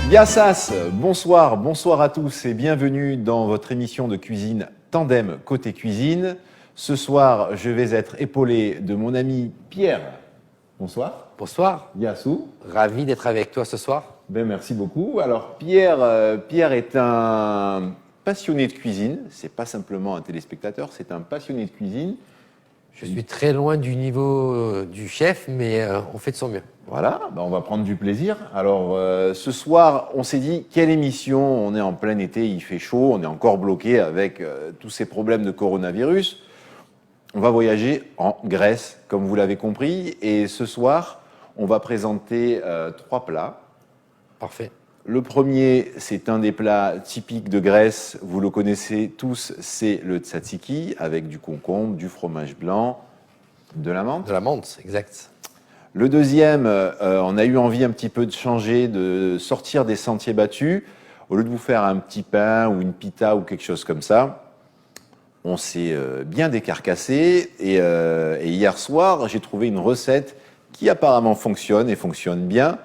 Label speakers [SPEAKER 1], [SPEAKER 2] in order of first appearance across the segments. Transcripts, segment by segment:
[SPEAKER 1] Yassas, bonsoir, bonsoir à tous et bienvenue dans votre émission de cuisine Tandem Côté Cuisine. Ce soir, je vais être épaulé de mon ami Pierre. Bonsoir.
[SPEAKER 2] Bonsoir.
[SPEAKER 1] Yassou.
[SPEAKER 2] Ravi d'être avec toi ce soir.
[SPEAKER 1] Ben, merci beaucoup. Alors Pierre est un passionné de cuisine. C'est pas simplement un téléspectateur, c'est un passionné de cuisine.
[SPEAKER 2] Je suis très loin du niveau du chef, mais on fait de son mieux.
[SPEAKER 1] Voilà, ben on va prendre du plaisir. Alors ce soir, on s'est dit, quelle émission? On est en plein été, il fait chaud, on est encore bloqué avec tous ces problèmes de coronavirus. On va voyager en Grèce, comme vous l'avez compris. Et ce soir, on va présenter 3 plats.
[SPEAKER 2] Parfait.
[SPEAKER 1] Le premier, c'est un des plats typiques de Grèce. Vous le connaissez tous, c'est le tzatziki, avec du concombre, du fromage blanc, de la menthe.
[SPEAKER 2] De la menthe, exact.
[SPEAKER 1] Le deuxième, on a eu envie un petit peu de changer, de sortir des sentiers battus. Au lieu de vous faire un petit pain ou une pita ou quelque chose comme ça, on s'est bien décarcassé. Et hier soir, j'ai trouvé une recette qui apparemment fonctionne et fonctionne bien.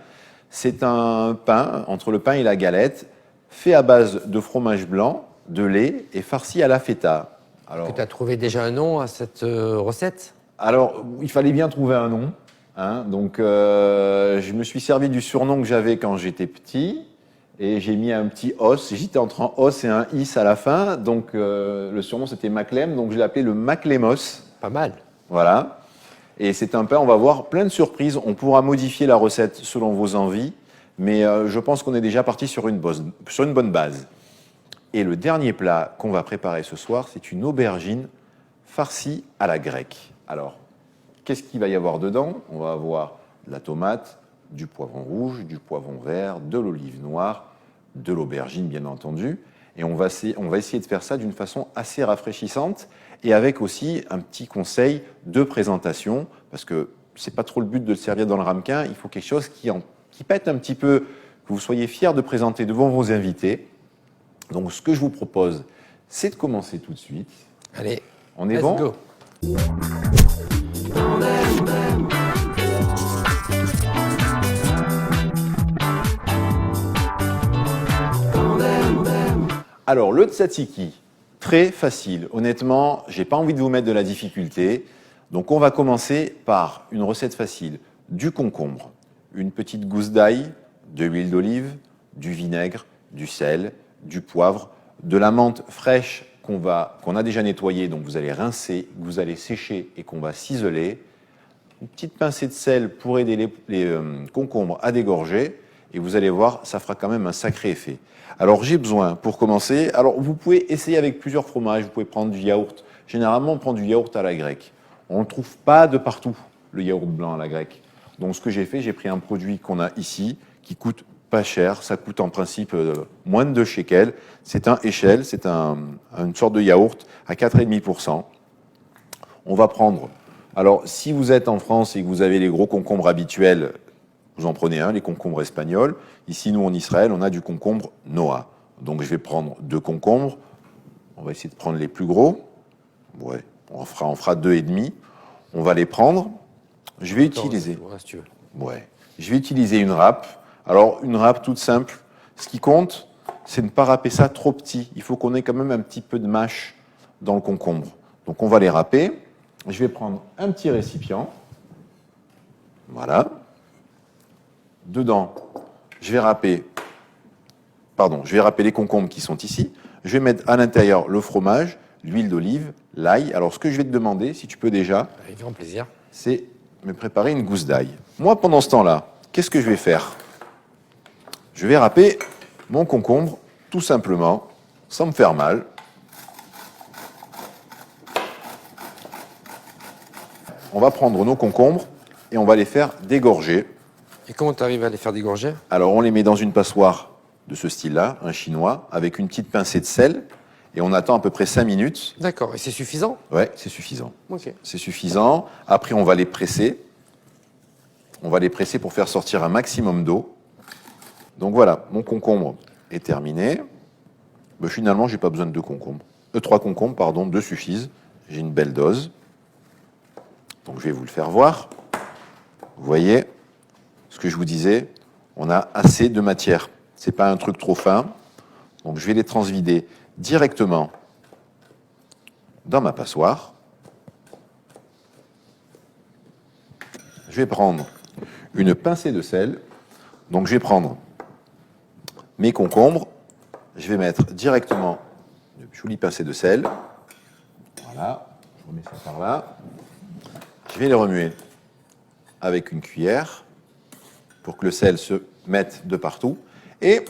[SPEAKER 1] C'est un pain, entre le pain et la galette, fait à base de fromage blanc, de lait et farci à la feta.
[SPEAKER 2] Alors, tu as trouvé déjà un nom à cette recette?
[SPEAKER 1] Alors, il fallait bien trouver un nom. Donc, je me suis servi du surnom que j'avais quand j'étais petit et j'ai mis un petit os. J'étais entre un os et un is à la fin. Donc, le surnom, c'était Maclem. Donc, je l'ai appelé le Maclemos.
[SPEAKER 2] Pas mal.
[SPEAKER 1] Voilà. Et c'est un pain, on va voir plein de surprises. On pourra modifier la recette selon vos envies. Mais je pense qu'on est déjà parti sur une bonne base. Et le dernier plat qu'on va préparer ce soir, c'est une aubergine farcie à la grecque. Alors, qu'est-ce qu'il va y avoir dedans? On va avoir de la tomate, du poivron rouge, du poivron vert, de l'olive noire, de l'aubergine bien entendu. Et on va essayer de faire ça d'une façon assez rafraîchissante et avec aussi un petit conseil de présentation parce que c'est pas trop le but de le servir dans le ramequin. Il faut quelque chose qui pète un petit peu, que vous soyez fiers de présenter devant vos invités. Donc ce que je vous propose, c'est de commencer tout de suite.
[SPEAKER 2] Allez,
[SPEAKER 1] on est
[SPEAKER 2] let's
[SPEAKER 1] bon?
[SPEAKER 2] Go.
[SPEAKER 1] Alors, le tzatziki, très facile. Honnêtement, j'ai pas envie de vous mettre de la difficulté. Donc, on va commencer par une recette facile. Du concombre, une petite gousse d'ail, de l'huile d'olive, du vinaigre, du sel, du poivre, de la menthe fraîche qu'on a déjà nettoyée, donc vous allez rincer, que vous allez sécher et qu'on va ciseler. Une petite pincée de sel pour aider les concombres à dégorger. Et vous allez voir, ça fera quand même un sacré effet. Alors j'ai besoin, pour commencer, alors vous pouvez essayer avec plusieurs fromages, vous pouvez prendre du yaourt. Généralement, on prend du yaourt à la grecque. On ne trouve pas de partout, le yaourt blanc à la grecque. Donc ce que j'ai fait, j'ai pris un produit qu'on a ici, qui coûte pas cher. Ça coûte en principe moins de 2 shekels. C'est un échelle, c'est une sorte de yaourt à 4,5%. On va prendre... Alors, si vous êtes en France et que vous avez les gros concombres habituels, vous en prenez un, les concombres espagnols. Ici, nous, en Israël, on a du concombre Noah. Donc, je vais prendre 2 concombres. On va essayer de prendre les plus gros. Ouais, on fera 2,5. On va les prendre. Je vais utiliser...
[SPEAKER 2] Si tu veux.
[SPEAKER 1] Ouais. Je vais utiliser une râpe. Alors, une râpe toute simple. Ce qui compte, c'est de ne pas râper ça trop petit. Il faut qu'on ait quand même un petit peu de mâche dans le concombre. Donc, on va les râper. Je vais prendre un petit récipient. Voilà. Dedans, je vais râper les concombres qui sont ici. Je vais mettre à l'intérieur le fromage, l'huile d'olive, l'ail. Alors, ce que je vais te demander, si tu peux déjà,
[SPEAKER 2] avec grand plaisir,
[SPEAKER 1] c'est me préparer une gousse d'ail. Moi, pendant ce temps-là, qu'est-ce que je vais faire? Je vais râper mon concombre, tout simplement, sans me faire mal. On va prendre nos concombres et on va les faire dégorger.
[SPEAKER 2] Et comment tu arrives à les faire dégorger?
[SPEAKER 1] Alors, on les met dans une passoire de ce style-là, un chinois, avec une petite pincée de sel, et on attend à peu près 5 minutes.
[SPEAKER 2] D'accord, et c'est suffisant?
[SPEAKER 1] Ouais, c'est suffisant.
[SPEAKER 2] Ok.
[SPEAKER 1] C'est suffisant. Après, on va les presser. On va les presser pour faire sortir un maximum d'eau. Donc voilà, mon concombre est terminé. Mais finalement, j'ai pas besoin de 2 concombres. 3 concombres, pardon, 2 suffisent. J'ai une belle dose. Donc je vais vous le faire voir. Vous voyez, ce que je vous disais, on a assez de matière. C'est pas un truc trop fin. Donc je vais les transvider directement dans ma passoire. Je vais prendre une pincée de sel. Donc je vais prendre mes concombres. Je vais mettre directement une jolie pincée de sel. Voilà, je remets ça par là. Je vais les remuer avec une cuillère pour que le sel se mette de partout. Et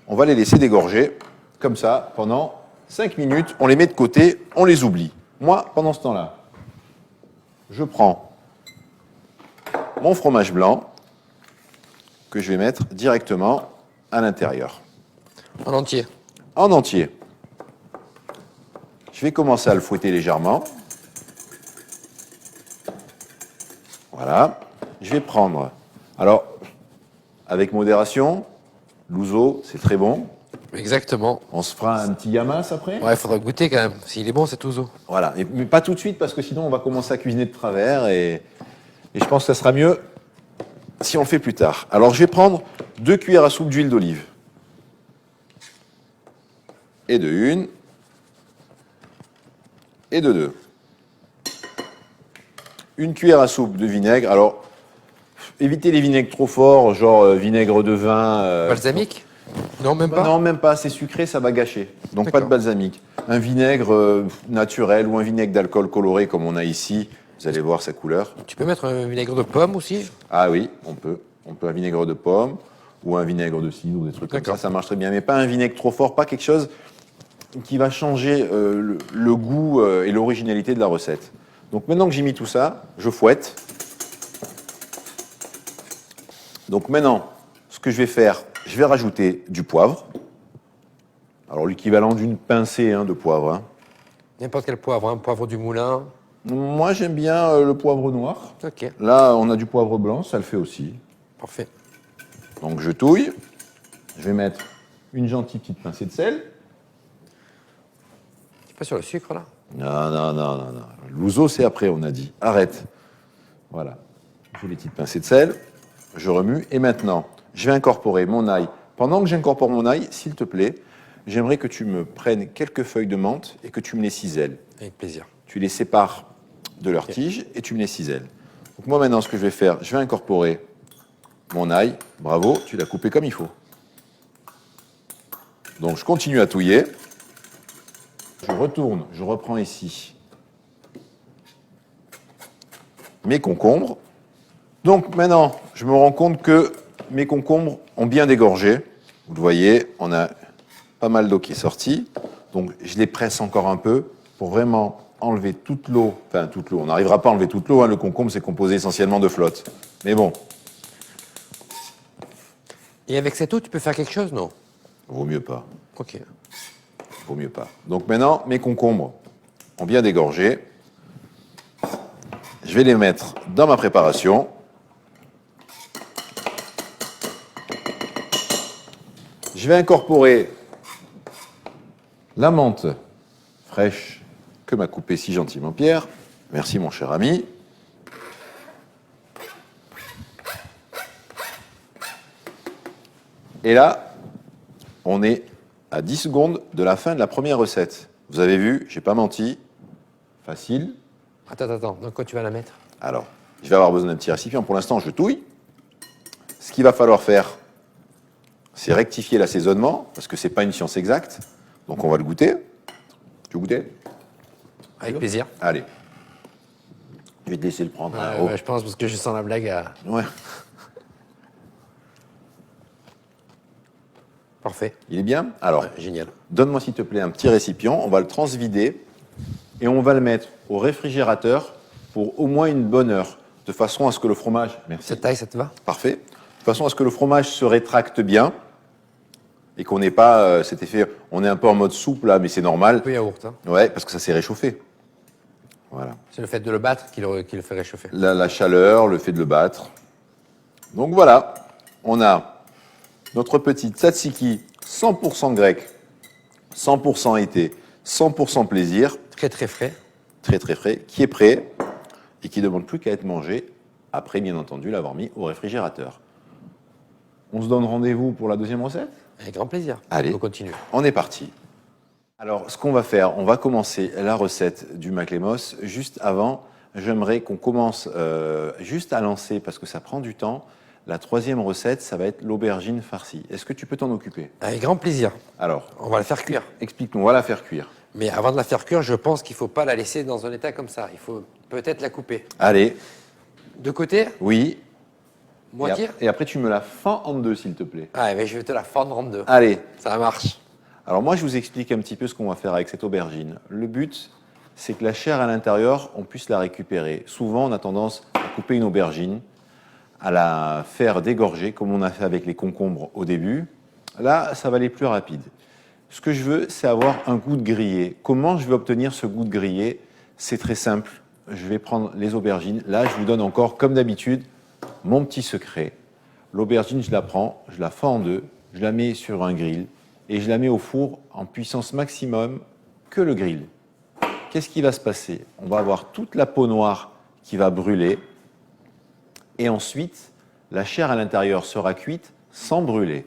[SPEAKER 1] on va les laisser dégorger comme ça pendant 5 minutes. On les met de côté, on les oublie. Moi, pendant ce temps-là, je prends mon fromage blanc que je vais mettre directement à l'intérieur.
[SPEAKER 2] En entier.
[SPEAKER 1] En entier. Je vais commencer à le fouetter légèrement. Voilà. Je vais prendre, alors, avec modération, l'ouzo, c'est très bon.
[SPEAKER 2] Exactement.
[SPEAKER 1] On se fera un petit gamas après.
[SPEAKER 2] Ouais, il faudra goûter quand même. S'il est bon, cet ouzo.
[SPEAKER 1] Voilà, mais pas tout de suite parce que sinon on va commencer à cuisiner de travers et je pense que ça sera mieux si on le fait plus tard. Alors je vais prendre 2 cuillères à soupe d'huile d'olive. Et de 1. Et de 2. 1 cuillère à soupe de vinaigre. Alors, évitez les vinaigres trop forts, genre vinaigre de vin.
[SPEAKER 2] Balsamique? Non, même pas.
[SPEAKER 1] Non, même pas. C'est sucré, ça va gâcher. Donc pas de balsamique. Un vinaigre naturel ou un vinaigre d'alcool coloré comme on a ici. Vous allez voir sa couleur.
[SPEAKER 2] Tu peux mettre un vinaigre de pomme aussi?
[SPEAKER 1] Ah oui, on peut. On peut un vinaigre de pomme ou un vinaigre de cidre ou des trucs comme ça marche très bien. Mais pas un vinaigre trop fort, pas quelque chose qui va changer le goût et l'originalité de la recette. Donc maintenant que j'ai mis tout ça, je fouette. Donc maintenant, ce que je vais faire, je vais rajouter du poivre. Alors l'équivalent d'une pincée de poivre. Hein.
[SPEAKER 2] N'importe quel poivre, hein, poivre du moulin.
[SPEAKER 1] Moi j'aime bien le poivre noir.
[SPEAKER 2] Ok,
[SPEAKER 1] Là on a du poivre blanc, ça le fait aussi.
[SPEAKER 2] parfait.
[SPEAKER 1] Donc je touille. Je vais mettre une gentille petite pincée de sel.
[SPEAKER 2] Tu pas sur le sucre là?
[SPEAKER 1] Non. L'ouzo, c'est après, on a dit. Arrête. Voilà. J'ai les petites pincées de sel. Je remue. Et maintenant, je vais incorporer mon ail. Pendant que j'incorpore mon ail, s'il te plaît, j'aimerais que tu me prennes quelques feuilles de menthe et que tu me les ciselles.
[SPEAKER 2] Avec plaisir.
[SPEAKER 1] Tu les sépares de leurs tiges et tu me les ciselles. Donc moi, maintenant, ce que je vais faire, je vais incorporer mon ail. Bravo, tu l'as coupé comme il faut. Donc je continue à touiller. Je retourne, je reprends ici mes concombres. Donc maintenant, je me rends compte que mes concombres ont bien dégorgé. Vous le voyez, on a pas mal d'eau qui est sortie. Donc je les presse encore un peu pour vraiment enlever toute l'eau. Enfin, toute l'eau. On n'arrivera pas à enlever toute l'eau. Hein. Le concombre, c'est composé essentiellement de flotte. Mais bon.
[SPEAKER 2] Et avec cette eau, tu peux faire quelque chose, non?
[SPEAKER 1] Vaut mieux pas.
[SPEAKER 2] Ok.
[SPEAKER 1] Vaut mieux pas. Donc maintenant, mes concombres ont bien dégorgé. Je vais les mettre dans ma préparation. Je vais incorporer la menthe fraîche que m'a coupée si gentiment Pierre. Merci mon cher ami. Et là, on est à 10 secondes de la fin de la première recette. Vous avez vu, j'ai pas menti. Facile.
[SPEAKER 2] Attends. Dans quoi tu vas la mettre?
[SPEAKER 1] Alors, je vais avoir besoin d'un petit récipient. Pour l'instant, je touille. Ce qu'il va falloir faire, c'est rectifier l'assaisonnement, parce que c'est pas une science exacte. Donc, on va le goûter. Tu veux goûter?
[SPEAKER 2] Avec plaisir.
[SPEAKER 1] Allez. Je vais te laisser le prendre.
[SPEAKER 2] Ouais, je pense parce que je sens la blague à...
[SPEAKER 1] Ouais.
[SPEAKER 2] Parfait.
[SPEAKER 1] Il est bien? Alors,
[SPEAKER 2] Ouais, génial.
[SPEAKER 1] donne-moi s'il te plaît un petit récipient. On va le transvider et on va le mettre au réfrigérateur pour au moins une bonne heure, de façon à ce que le fromage... Merci.
[SPEAKER 2] Cette taille, ça te va?
[SPEAKER 1] Parfait. De façon à ce que le fromage se rétracte bien et qu'on n'ait pas cet effet... On est un peu en mode soupe là, mais c'est normal.
[SPEAKER 2] Un peu yaourt, hein.
[SPEAKER 1] Ouais, parce que ça s'est réchauffé. Voilà.
[SPEAKER 2] C'est le fait de le battre qui le fait réchauffer.
[SPEAKER 1] La chaleur, le fait de le battre. Donc voilà, on a notre petit tzatziki 100% grec, 100% été, 100% plaisir,
[SPEAKER 2] Très très frais.
[SPEAKER 1] très très frais, qui est prêt et qui ne demande plus qu'à être mangé après, bien entendu, l'avoir mis au réfrigérateur. On se donne rendez-vous pour la deuxième recette?
[SPEAKER 2] Avec grand plaisir.
[SPEAKER 1] Allez.
[SPEAKER 2] On continue.
[SPEAKER 1] On est parti. Alors, ce qu'on va faire, on va commencer la recette du maclémos. Juste avant, j'aimerais qu'on commence juste à lancer, parce que ça prend du temps. La troisième recette, ça va être l'aubergine farcie. Est-ce que tu peux t'en occuper?
[SPEAKER 2] Avec grand plaisir.
[SPEAKER 1] Alors,
[SPEAKER 2] On va la faire cuire.
[SPEAKER 1] explique-nous, on va la faire cuire.
[SPEAKER 2] Mais avant de la faire cuire, je pense qu'il ne faut pas la laisser dans un état comme ça. Il faut peut-être la couper.
[SPEAKER 1] Allez,
[SPEAKER 2] De côté,
[SPEAKER 1] oui.
[SPEAKER 2] moitié.
[SPEAKER 1] Et après, tu me la fends en deux, s'il te plaît.
[SPEAKER 2] Ah, mais je vais te la fendre en deux.
[SPEAKER 1] Allez.
[SPEAKER 2] Ça marche.
[SPEAKER 1] Alors moi, je vous explique un petit peu ce qu'on va faire avec cette aubergine. Le but, c'est que la chair à l'intérieur, on puisse la récupérer. Souvent, on a tendance à couper une aubergine, à la faire dégorger, comme on a fait avec les concombres au début. Là, ça va aller plus rapide. Ce que je veux, c'est avoir un goût de grillé. Comment je vais obtenir ce goût de grillé? C'est très simple. Je vais prendre les aubergines. Là, je vous donne encore, comme d'habitude, mon petit secret. L'aubergine, je la prends, je la fends en deux, je la mets sur un grill et je la mets au four en puissance maximum que le grill. Qu'est-ce qui va se passer? On va avoir toute la peau noire qui va brûler et ensuite, la chair à l'intérieur sera cuite sans brûler.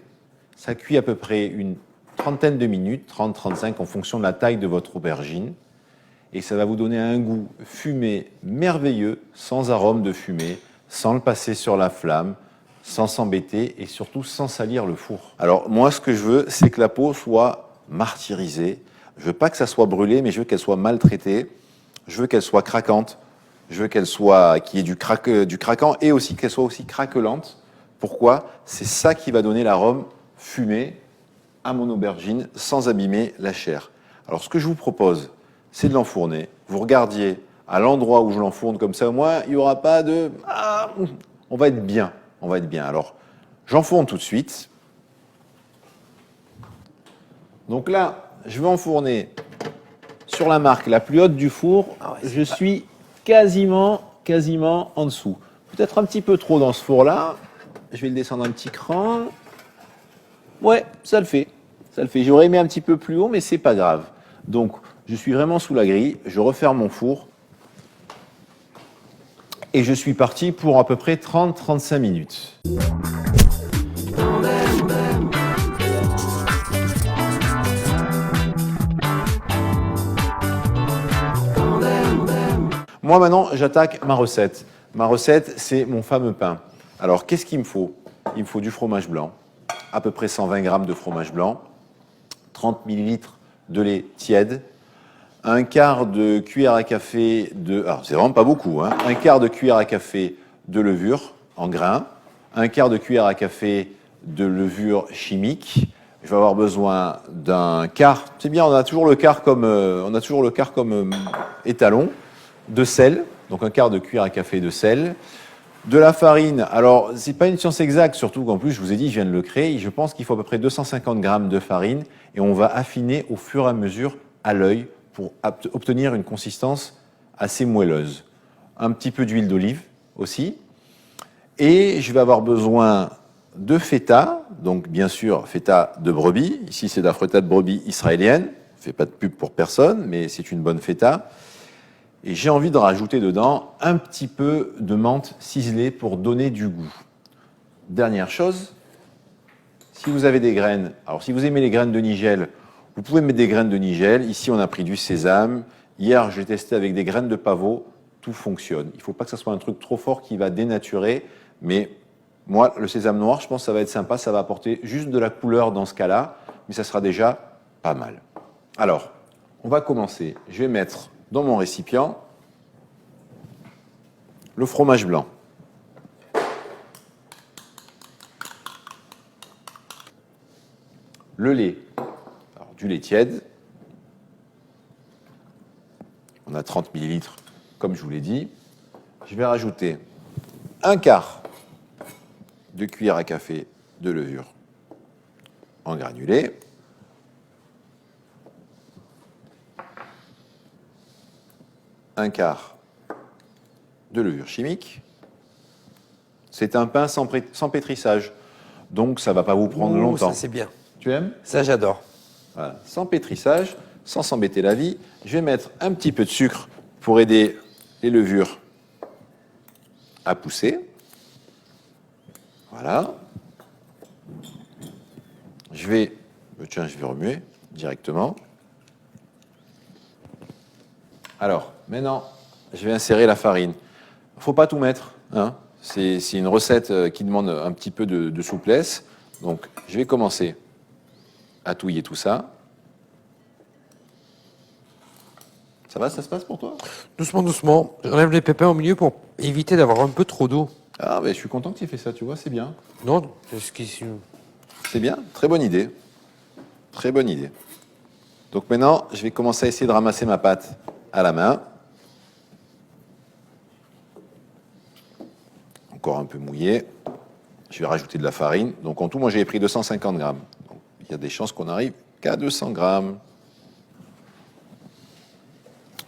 [SPEAKER 1] Ça cuit à peu près une trentaine de minutes, 30-35 en fonction de la taille de votre aubergine. Et ça va vous donner un goût fumé merveilleux, sans arôme de fumée, sans le passer sur la flamme, sans s'embêter et surtout sans salir le four. Alors moi, ce que je veux, c'est que la peau soit martyrisée. Je veux pas que ça soit brûlé, mais je veux qu'elle soit maltraitée. Je veux qu'elle soit craquante. Je veux qu'il y ait du craquant et aussi qu'elle soit aussi craquelante. Pourquoi? C'est ça qui va donner l'arôme fumé à mon aubergine sans abîmer la chair. Alors ce que je vous propose, c'est de l'enfourner. Vous regardiez à l'endroit où je l'enfourne comme ça, au moins il n'y aura pas de... Ah, on va être bien, on va être bien. Alors j'enfourne tout de suite. Donc là, je vais enfourner sur la marque la plus haute du four. Je suis quasiment en dessous. Peut-être un petit peu trop dans ce four-là. Je vais le descendre un petit cran. Ouais, ça le fait. Ça le fait. J'aurais aimé un petit peu plus haut, mais c'est pas grave. Donc, je suis vraiment sous la grille. Je referme mon four. Et je suis parti pour à peu près 30-35 minutes. Moi, maintenant, j'attaque ma recette. Ma recette, c'est mon fameux pain. Alors, qu'est-ce qu'il me faut? Il me faut du fromage blanc, à peu près 120 grammes de fromage blanc, 30 millilitres de lait tiède, un quart de cuillère à café de... Alors, c'est vraiment pas beaucoup, hein, un quart de cuillère à café de levure en grains, un quart de cuillère à café de levure chimique. Je vais avoir besoin d'un quart, c'est bien, on a toujours le quart comme étalon, de sel, donc un quart de cuillère à café de sel, de la farine. Alors, c'est pas une science exacte, surtout qu'en plus, je vous ai dit, je viens de le créer. Je pense qu'il faut à peu près 250 grammes de farine et on va affiner au fur et à mesure à l'œil pour obtenir une consistance assez moelleuse. Un petit peu d'huile d'olive aussi. Et je vais avoir besoin de feta, donc bien sûr feta de brebis. Ici, c'est de la feta de brebis israélienne. Je ne fais pas de pub pour personne, mais c'est une bonne feta. Et j'ai envie de rajouter dedans un petit peu de menthe ciselée pour donner du goût. Dernière chose, si vous avez des graines, alors si vous aimez les graines de nigel, vous pouvez mettre des graines de nigel. Ici, on a pris du sésame. Hier, j'ai testé avec des graines de pavot. Tout fonctionne. Il ne faut pas que ce soit un truc trop fort qui va dénaturer. Mais moi, le sésame noir, je pense que ça va être sympa. Ça va apporter juste de la couleur dans ce cas-là. Mais ça sera déjà pas mal. Alors, on va commencer. Je vais mettre dans mon récipient le fromage blanc. Le lait. Alors, du lait tiède. On a 30 millilitres, comme je vous l'ai dit. Je vais rajouter un quart de cuillère à café de levure en granulé. Un quart de levure chimique. C'est un pain sans pétrissage, donc ça ne va pas vous prendre longtemps.
[SPEAKER 2] Ça, c'est bien.
[SPEAKER 1] Tu aimes?
[SPEAKER 2] Ça, j'adore.
[SPEAKER 1] Voilà. Sans pétrissage, sans s'embêter la vie. Je vais mettre un petit peu de sucre pour aider les levures à pousser. Voilà. tiens, je vais remuer directement. Alors, maintenant, je vais insérer la farine. Il ne faut pas tout mettre, hein. C'est une recette qui demande un petit peu de souplesse. Donc, je vais commencer à touiller tout ça. Ça va, ça se passe pour toi?
[SPEAKER 2] Doucement, doucement. J'enlève les pépins au milieu pour éviter d'avoir un peu trop d'eau.
[SPEAKER 1] Ah, mais je suis content que tu aies fait ça, tu vois, c'est bien.
[SPEAKER 2] Non, c'est ce qui...
[SPEAKER 1] C'est bien, très bonne idée. Très bonne idée. Donc maintenant, je vais commencer à essayer de ramasser ma pâte à la main. Encore un peu mouillé. Je vais rajouter de la farine. Donc en tout, moi j'ai pris 250 grammes. Donc, il y a des chances qu'on arrive qu'à 200 grammes.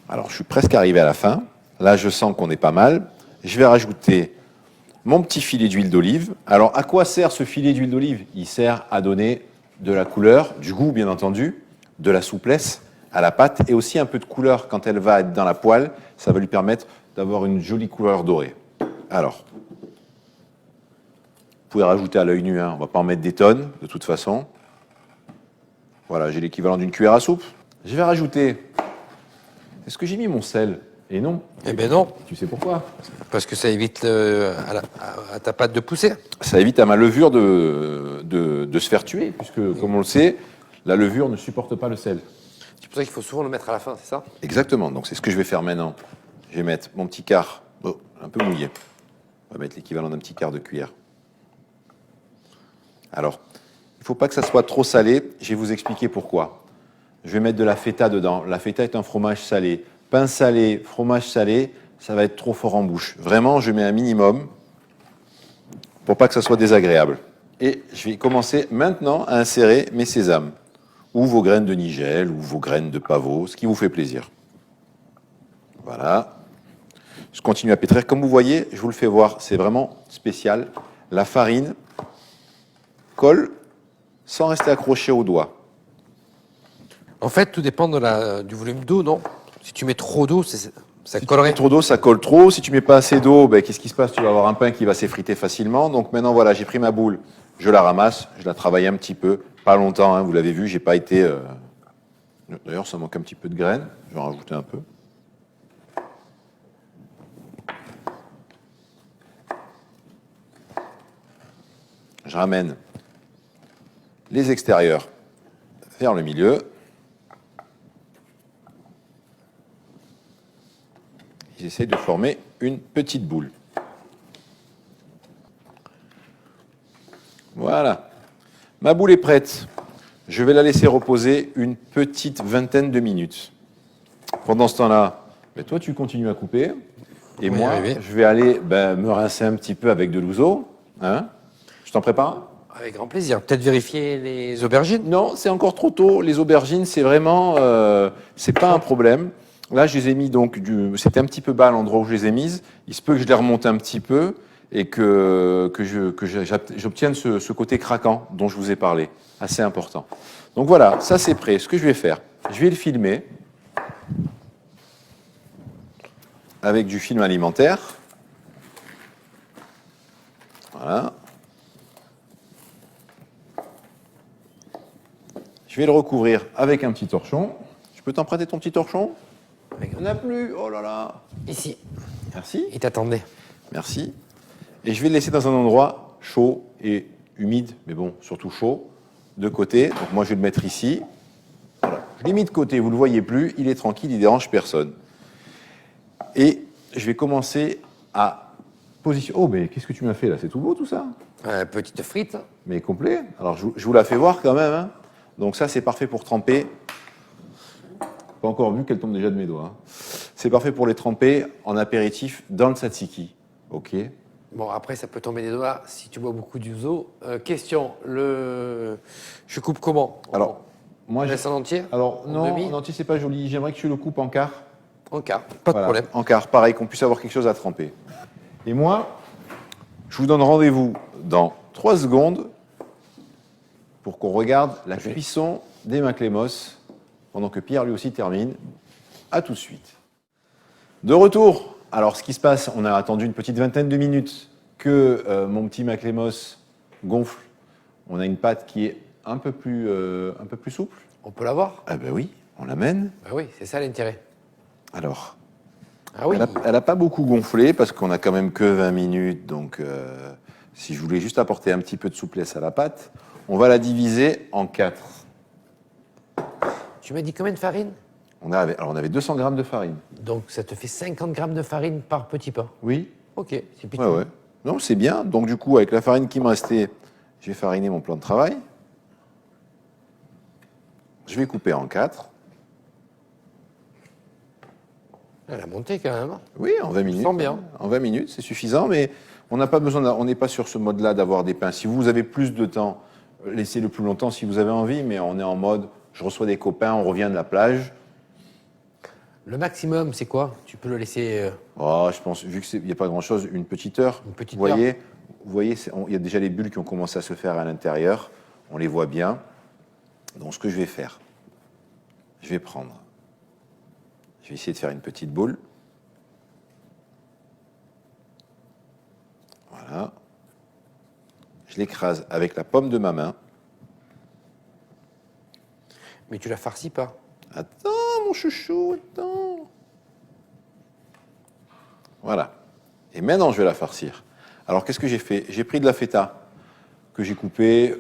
[SPEAKER 1] Alors je suis presque arrivé à la fin. Là, je sens qu'on est pas mal. Je vais rajouter mon petit filet d'huile d'olive. Alors à quoi sert ce filet d'huile d'olive? Il sert à donner de la couleur, du goût bien entendu, de la souplesse à la pâte et aussi un peu de couleur quand elle va être dans la poêle. Ça va lui permettre d'avoir une jolie couleur dorée. Alors, vous pouvez rajouter à l'œil nu, hein. On ne va pas en mettre des tonnes de toute façon. Voilà, j'ai l'équivalent d'une cuillère à soupe. Je vais rajouter... Est-ce que j'ai mis mon sel? Et non.
[SPEAKER 2] Eh ben non.
[SPEAKER 1] Tu sais pourquoi?
[SPEAKER 2] Parce que ça évite à ta pâte de pousser.
[SPEAKER 1] Ça évite à ma levure de se faire tuer, puisque, comme on le sait, la levure ne supporte pas le sel.
[SPEAKER 2] C'est pour ça qu'il faut souvent le mettre à la fin, c'est ça?
[SPEAKER 1] Exactement, donc c'est ce que je vais faire maintenant. Je vais mettre mon petit quart, un peu mouillé. On va mettre l'équivalent d'un petit quart de cuillère. Alors, il ne faut pas que ça soit trop salé, je vais vous expliquer pourquoi. Je vais mettre de la feta dedans. La feta est un fromage salé. Pain salé, fromage salé, ça va être trop fort en bouche. Vraiment, je mets un minimum pour pas que ça soit désagréable. Et je vais commencer maintenant à insérer mes sésames, ou vos graines de nigel, ou vos graines de pavot, ce qui vous fait plaisir. Voilà. Je continue à pétrir. Comme vous voyez, je vous le fais voir, c'est vraiment spécial. La farine colle sans rester accrochée au doigt.
[SPEAKER 2] En fait, tout dépend du volume d'eau, non? Si tu mets trop d'eau, ça
[SPEAKER 1] Si tu
[SPEAKER 2] collerait.
[SPEAKER 1] mets trop d'eau, ça colle trop. Si tu mets pas assez d'eau, ben, qu'est-ce qui se passe? Tu vas avoir un pain qui va s'effriter facilement. Donc maintenant, voilà, j'ai pris ma boule, je la ramasse, je la travaille un petit peu, pas longtemps, hein, vous l'avez vu, j'ai pas été... D'ailleurs, ça manque un petit peu de graines, je vais en rajouter un peu. Je ramène les extérieurs vers le milieu. J'essaie de former une petite boule. Voilà. Ma boule est prête. Je vais la laisser reposer une petite vingtaine de minutes. Pendant ce temps-là, ben toi, tu continues à couper. Et
[SPEAKER 2] Oui,
[SPEAKER 1] moi,
[SPEAKER 2] oui.
[SPEAKER 1] je vais aller me rincer un petit peu avec de l'ouzo. Hein? Je t'en prépare?
[SPEAKER 2] Avec grand plaisir. Peut-être vérifier les aubergines?
[SPEAKER 1] Non, c'est encore trop tôt. Les aubergines, c'est vraiment... c'est pas un problème. Là, je les ai mis donc... C'était un petit peu bas à l'endroit où je les ai mises. Il se peut que je les remonte un petit peu et que j'obtienne ce côté craquant dont je vous ai parlé. Assez important. Donc voilà, ça c'est prêt. Ce que je vais faire, je vais le filmer avec du film alimentaire. Voilà. Je vais le recouvrir avec un petit torchon. Je peux t'emprunter ton petit torchon? Il n'y en a plus. Oh là là.
[SPEAKER 2] Ici.
[SPEAKER 1] Merci.
[SPEAKER 2] Il t'attendait.
[SPEAKER 1] Merci. Et je vais le laisser dans un endroit chaud et humide, mais bon, surtout chaud, de côté. Donc moi, je vais le mettre ici. Voilà. Je l'ai mis de côté, vous ne le voyez plus. Il est tranquille, il ne dérange personne. Et je vais commencer à positionner... Oh, mais qu'est-ce que tu m'as fait là? C'est tout beau tout ça?
[SPEAKER 2] Petite frite.
[SPEAKER 1] Mais complet. Alors, je vous la fais voir quand même. Hein. Donc ça, c'est parfait pour tremper. Pas encore vu qu'elle tombe déjà de mes doigts. Hein. C'est parfait pour les tremper en apéritif dans le tzatziki. Ok.
[SPEAKER 2] Bon, après, ça peut tomber des doigts si tu bois beaucoup d'uzo. Question, je coupe comment?
[SPEAKER 1] Alors, moi,
[SPEAKER 2] Je laisse en entier?
[SPEAKER 1] Alors,
[SPEAKER 2] En
[SPEAKER 1] non,
[SPEAKER 2] demi
[SPEAKER 1] en entier, c'est pas joli. J'aimerais que tu le coupes en quart.
[SPEAKER 2] En quart, pas de
[SPEAKER 1] Voilà,
[SPEAKER 2] problème.
[SPEAKER 1] en quart, pareil, qu'on puisse avoir quelque chose à tremper. Et moi, je vous donne rendez-vous dans 3 secondes pour qu'on regarde la cuisson des maclémos pendant que Pierre lui aussi termine. À tout de suite. De retour. Alors, ce qui se passe, on a attendu une petite vingtaine de minutes que mon petit maclémos gonfle. On a une pâte qui est un peu plus souple.
[SPEAKER 2] On peut l'avoir?
[SPEAKER 1] Ah ben oui, on l'amène.
[SPEAKER 2] Ah oui, c'est ça l'intérêt.
[SPEAKER 1] Alors,
[SPEAKER 2] Ah oui.
[SPEAKER 1] elle a pas beaucoup gonflé parce qu'on a quand même que 20 minutes. Donc, si je voulais juste apporter un petit peu de souplesse à la pâte, on va la diviser en 4.
[SPEAKER 2] Tu m'as dit combien de farine?
[SPEAKER 1] On avait 200 grammes de farine.
[SPEAKER 2] Donc ça te fait 50 grammes de farine par petit pain.
[SPEAKER 1] Oui.
[SPEAKER 2] Ok, c'est plutôt.
[SPEAKER 1] Ouais, ouais. Non, c'est bien. Donc, du coup, avec la farine qui me restait, je vais fariner mon plan de travail. Je vais couper en 4.
[SPEAKER 2] Elle a monté quand même.
[SPEAKER 1] Oui, en 20 minutes.
[SPEAKER 2] sens bien.
[SPEAKER 1] En 20 minutes, c'est suffisant, mais on n'a pas besoin, on n'est pas sur ce mode-là d'avoir des pains. Si vous avez plus de temps, laissez-le plus longtemps si vous avez envie, mais on est en mode, je reçois des copains, on revient de la plage.
[SPEAKER 2] Le maximum, c'est quoi? Tu peux le laisser.
[SPEAKER 1] Oh, je pense, vu qu'il n'y a pas grand-chose, une petite heure.
[SPEAKER 2] Une petite
[SPEAKER 1] vous voyez, il y a déjà les bulles qui ont commencé à se faire à l'intérieur. On les voit bien. Donc, ce que je vais faire, je vais essayer de faire une petite boule. Voilà. Je l'écrase avec la paume de ma main.
[SPEAKER 2] Mais tu la farcis pas.
[SPEAKER 1] Attends, mon chouchou, attends. Voilà. Et maintenant, je vais la farcir. Alors, qu'est-ce que j'ai fait? J'ai pris de la feta que j'ai coupée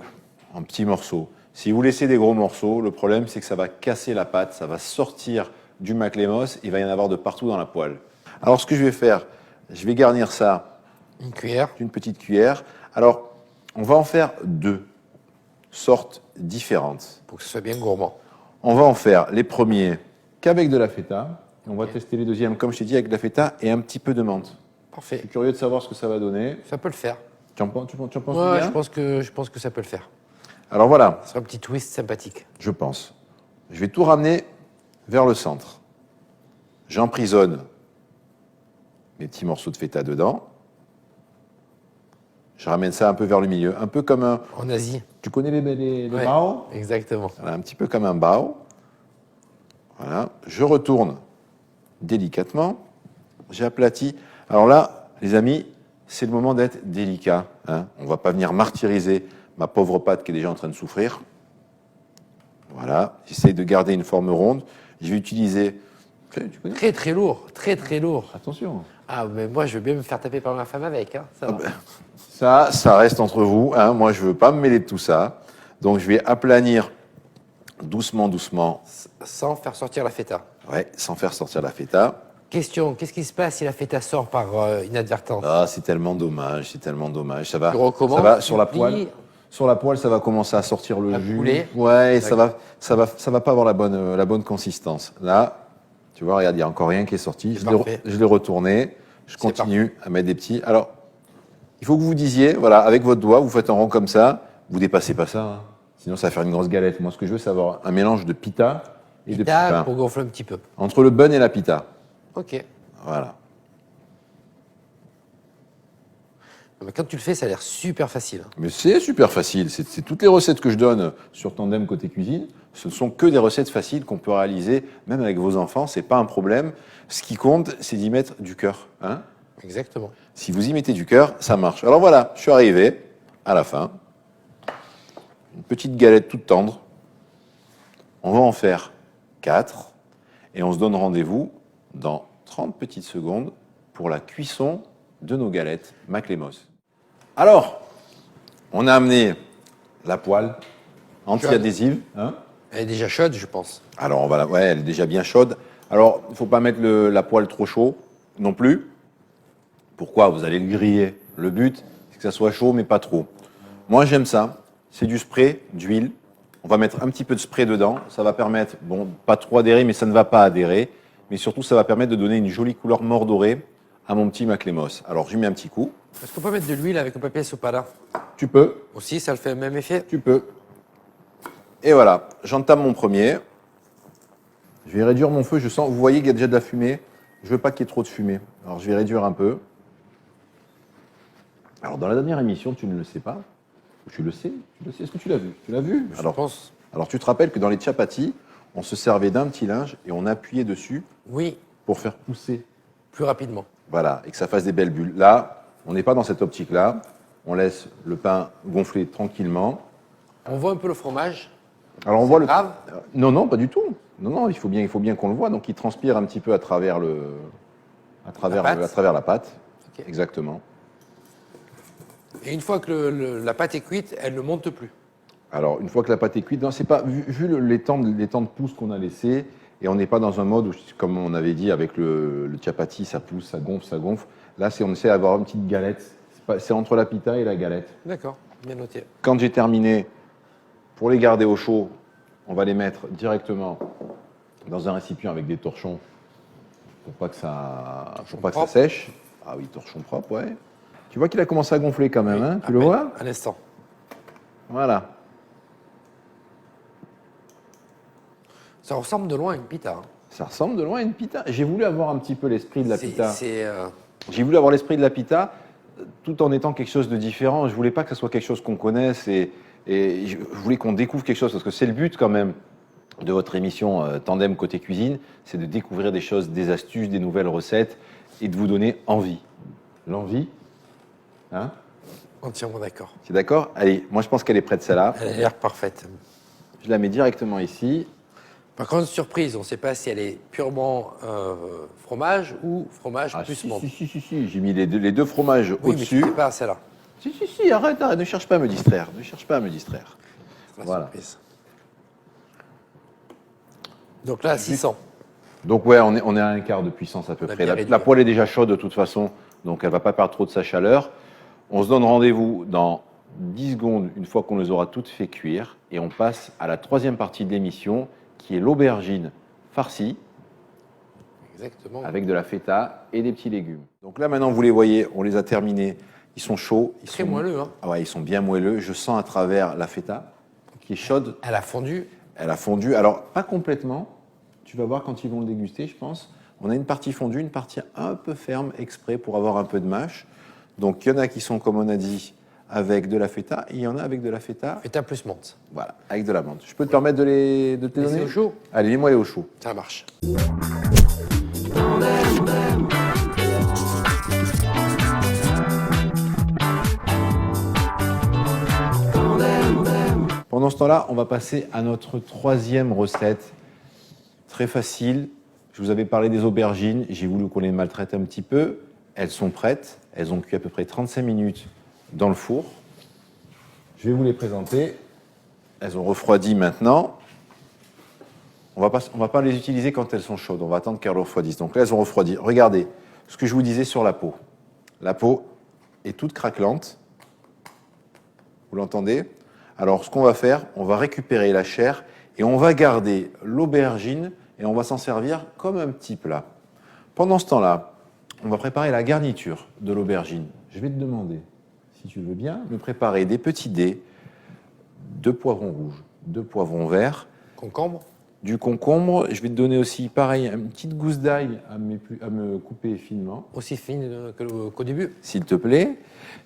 [SPEAKER 1] en petits morceaux. Si vous laissez des gros morceaux, le problème, c'est que ça va casser la pâte, ça va sortir du maclémos, il va y en avoir de partout dans la poêle. Alors, ce que je vais faire, je vais garnir ça
[SPEAKER 2] Une cuillère.
[SPEAKER 1] d'une petite cuillère. Alors, on va en faire 2 sortes différentes.
[SPEAKER 2] Pour que ce soit bien gourmand.
[SPEAKER 1] On va en faire les premiers qu'avec de la feta. On va tester les deuxièmes, comme je t'ai dit, avec de la feta et un petit peu de menthe. Je
[SPEAKER 2] Parfait.
[SPEAKER 1] suis curieux de savoir ce que ça va donner.
[SPEAKER 2] Ça peut le faire.
[SPEAKER 1] Tu en penses
[SPEAKER 2] Ouais,
[SPEAKER 1] bien?
[SPEAKER 2] je pense que ça peut le faire.
[SPEAKER 1] Alors voilà,
[SPEAKER 2] Ce sera un petit twist sympathique.
[SPEAKER 1] je pense. Je vais tout ramener vers le centre. J'emprisonne mes petits morceaux de feta dedans. Je ramène ça un peu vers le milieu, un peu comme un...
[SPEAKER 2] En Asie.
[SPEAKER 1] Tu connais les
[SPEAKER 2] Ouais,
[SPEAKER 1] bao?
[SPEAKER 2] exactement.
[SPEAKER 1] Voilà, un petit peu comme un bao. Voilà, je retourne délicatement. J'ai aplati. Alors là, les amis, c'est le moment d'être délicat. Hein. On ne va pas venir martyriser ma pauvre pâte qui est déjà en train de souffrir. Voilà, j'essaie de garder une forme ronde. Je vais utiliser... Tu connais?
[SPEAKER 2] Très très lourd, très très lourd.
[SPEAKER 1] Attention.
[SPEAKER 2] Ah, mais moi je veux bien me faire taper par ma femme avec. Hein. Ça va.
[SPEAKER 1] Ça reste entre vous. Hein. Moi, je ne veux pas me mêler de tout ça. Donc, je vais aplanir doucement, doucement.
[SPEAKER 2] Sans faire sortir la feta.
[SPEAKER 1] Ouais, sans faire sortir la feta.
[SPEAKER 2] Question, qu'est-ce qui se passe si la feta sort par inadvertance?
[SPEAKER 1] Ah, c'est tellement dommage, c'est tellement dommage. Ça va,
[SPEAKER 2] Tu recommences,
[SPEAKER 1] ça va
[SPEAKER 2] tu
[SPEAKER 1] sur la
[SPEAKER 2] plies.
[SPEAKER 1] poêle. Sur la poêle, ça va commencer à sortir le
[SPEAKER 2] À
[SPEAKER 1] jus.
[SPEAKER 2] couler.
[SPEAKER 1] Ouais, et ça va pas avoir la bonne consistance. Là, tu vois, regarde, il y a encore rien qui est sorti.
[SPEAKER 2] Parfait.
[SPEAKER 1] Je l'ai retourné. Je
[SPEAKER 2] C'est
[SPEAKER 1] continue à mettre des petits. Alors, il faut que vous disiez, voilà, avec votre doigt, vous faites un rond comme ça. Vous dépassez pas ça, hein. Sinon ça va faire une grosse galette. Moi, ce que je veux, c'est avoir un mélange de pita et de petit
[SPEAKER 2] Pita
[SPEAKER 1] pain.
[SPEAKER 2] pour gonfler un petit peu.
[SPEAKER 1] Entre le bun et la pita.
[SPEAKER 2] Ok.
[SPEAKER 1] Voilà.
[SPEAKER 2] Mais quand tu le fais, ça a l'air super facile.
[SPEAKER 1] Mais c'est super facile. C'est toutes les recettes que je donne sur Tandem Côté Cuisine. Ce ne sont que des recettes faciles qu'on peut réaliser, même avec vos enfants. C'est pas un problème. Ce qui compte, c'est d'y mettre du cœur. Hein.
[SPEAKER 2] Exactement.
[SPEAKER 1] Si vous y mettez du cœur, ça marche. Alors voilà, je suis arrivé à la fin. Une petite galette toute tendre. On va en faire 4. Et on se donne rendez-vous dans 30 petites secondes pour la cuisson de nos galettes maclémos. Alors, on a amené la poêle anti-adhésive. Hein.
[SPEAKER 2] Elle est déjà chaude, je pense.
[SPEAKER 1] Alors, ouais, elle est déjà bien chaude. Alors, il ne faut pas mettre la poêle trop chaud non plus. Pourquoi? Vous allez le griller. Le but, c'est que ça soit chaud, mais pas trop. Moi, j'aime ça. C'est du spray, d'huile. On va mettre un petit peu de spray dedans. Ça va permettre, bon, pas trop adhérer, mais ça ne va pas adhérer. Mais surtout, ça va permettre de donner une jolie couleur mordorée à mon petit maclémos. Alors, je lui mets un petit coup.
[SPEAKER 2] Est-ce qu'on peut mettre de l'huile avec un papier sopalin?
[SPEAKER 1] Tu peux.
[SPEAKER 2] Aussi, ça le fait le même effet?
[SPEAKER 1] Tu peux. Et voilà, j'entame mon premier. Je vais réduire mon feu. Je sens, vous voyez qu'il y a déjà de la fumée. Je veux pas qu'il y ait trop de fumée. Alors, je vais réduire un peu. Alors, dans la dernière émission, tu ne le sais pas. Tu le sais. Est-ce que tu l'as vu? Tu l'as vu?
[SPEAKER 2] Je pense.
[SPEAKER 1] Alors, tu te rappelles que dans les chapatis, on se servait d'un petit linge et on appuyait dessus
[SPEAKER 2] Oui,
[SPEAKER 1] pour faire pousser.
[SPEAKER 2] plus rapidement.
[SPEAKER 1] Voilà, et que ça fasse des belles bulles. Là, on n'est pas dans cette optique-là. On laisse le pain gonfler tranquillement.
[SPEAKER 2] On voit un peu le fromage.
[SPEAKER 1] Alors on voit le.
[SPEAKER 2] Grave.
[SPEAKER 1] Non, non, pas du tout. Non, il faut bien qu'on le voit. Donc il transpire un petit peu à travers la pâte.
[SPEAKER 2] Ok.
[SPEAKER 1] Exactement.
[SPEAKER 2] Et une fois que la pâte est cuite, elle ne monte plus.
[SPEAKER 1] Alors une fois que la pâte est cuite, non, c'est pas vu les temps de pousse qu'on a laissé, et on n'est pas dans un mode où, comme on avait dit avec le chapati, ça pousse, ça gonfle, ça gonfle. Là, on essaie d'avoir une petite galette. C'est entre la pita et la galette.
[SPEAKER 2] D'accord, bien noté.
[SPEAKER 1] Quand j'ai terminé, pour les garder au chaud, on va les mettre directement dans un récipient avec des torchons pour pas que ça sèche. Ah oui, torchon propre, ouais. Tu vois qu'il a commencé à gonfler quand même,
[SPEAKER 2] Oui,
[SPEAKER 1] hein, tu le vois?
[SPEAKER 2] Un instant.
[SPEAKER 1] Voilà.
[SPEAKER 2] Ça ressemble de loin à une pita. Hein.
[SPEAKER 1] Ça ressemble de loin à une pita. J'ai voulu avoir un petit peu l'esprit de la pita.
[SPEAKER 2] C'est
[SPEAKER 1] J'ai voulu avoir l'esprit de la pita tout en étant quelque chose de différent. Je voulais pas que ce soit quelque chose qu'on connaisse et je voulais qu'on découvre quelque chose parce que c'est le but quand même de votre émission Tandem Côté Cuisine, c'est de découvrir des choses, des astuces, des nouvelles recettes et de vous donner envie. L'envie, hein?
[SPEAKER 2] entièrement d'accord.
[SPEAKER 1] C'est d'accord? Allez, moi je pense qu'elle est prête celle-là.
[SPEAKER 2] Elle a l'air parfaite.
[SPEAKER 1] Je la mets directement ici.
[SPEAKER 2] Par contre, surprise, on ne sait pas si elle est purement fromage ou fromage plus
[SPEAKER 1] si,
[SPEAKER 2] menthe.
[SPEAKER 1] si. J'ai mis les deux fromages
[SPEAKER 2] Oui, mais tu
[SPEAKER 1] au-dessus.
[SPEAKER 2] ne pas celle-là.
[SPEAKER 1] Si, arrête, ne cherche pas à me distraire. Ne cherche pas à me distraire.
[SPEAKER 2] La
[SPEAKER 1] Voilà.
[SPEAKER 2] surprise. Donc là, 600.
[SPEAKER 1] Donc ouais, on est à un quart de puissance à peu
[SPEAKER 2] On a
[SPEAKER 1] près.
[SPEAKER 2] bien
[SPEAKER 1] La
[SPEAKER 2] réduit.
[SPEAKER 1] poêle est déjà chaude de toute façon, donc elle va pas perdre trop de sa chaleur. On se donne rendez-vous dans 10 secondes, une fois qu'on les aura toutes fait cuire, et on passe à la troisième partie de l'émission, qui est l'aubergine farcie,
[SPEAKER 2] Exactement.
[SPEAKER 1] avec de la feta et des petits légumes. Donc là maintenant, vous les voyez, on les a terminés. Ils sont chauds.
[SPEAKER 2] Très moelleux. Hein.
[SPEAKER 1] Ah ouais, ils sont bien moelleux. Je sens à travers la feta, qui est chaude.
[SPEAKER 2] Elle a fondu.
[SPEAKER 1] Elle a fondu. Alors, pas complètement. Tu vas voir quand ils vont le déguster, je pense. On a une partie fondue, une partie un peu ferme, exprès pour avoir un peu de mâche. Donc, il y en a qui sont, comme on a dit, avec de la feta. Et il y en a avec de la feta.
[SPEAKER 2] Feta plus menthe.
[SPEAKER 1] Voilà, avec de la menthe. Je peux te permettre de te les
[SPEAKER 2] Laissez
[SPEAKER 1] donner
[SPEAKER 2] au chaud.
[SPEAKER 1] Allez, mets-moi les au chaud.
[SPEAKER 2] Ça marche.
[SPEAKER 1] Pendant ce temps-là, on va passer à notre troisième recette. Très facile. Je vous avais parlé des aubergines. J'ai voulu qu'on les maltraite un petit peu. Elles sont prêtes. Elles ont cuit à peu près 35 minutes dans le four. Je vais vous les présenter. Elles ont refroidi maintenant. On va pas les utiliser quand elles sont chaudes. On va attendre qu'elles refroidissent. Donc là, elles ont refroidi. Regardez ce que je vous disais sur la peau. La peau est toute craquelante. Vous l'entendez? Alors, ce qu'on va faire, on va récupérer la chair et on va garder l'aubergine et on va s'en servir comme un petit plat. Pendant ce temps-là, on va préparer la garniture de l'aubergine. Je vais te demander, si tu veux bien, de préparer des petits dés, 2 poivrons rouges, 2 poivrons verts,
[SPEAKER 2] Concombre.
[SPEAKER 1] du concombre. Je vais te donner aussi, pareil, une petite gousse d'ail à me couper finement.
[SPEAKER 2] Aussi fine qu'au début.
[SPEAKER 1] S'il te plaît.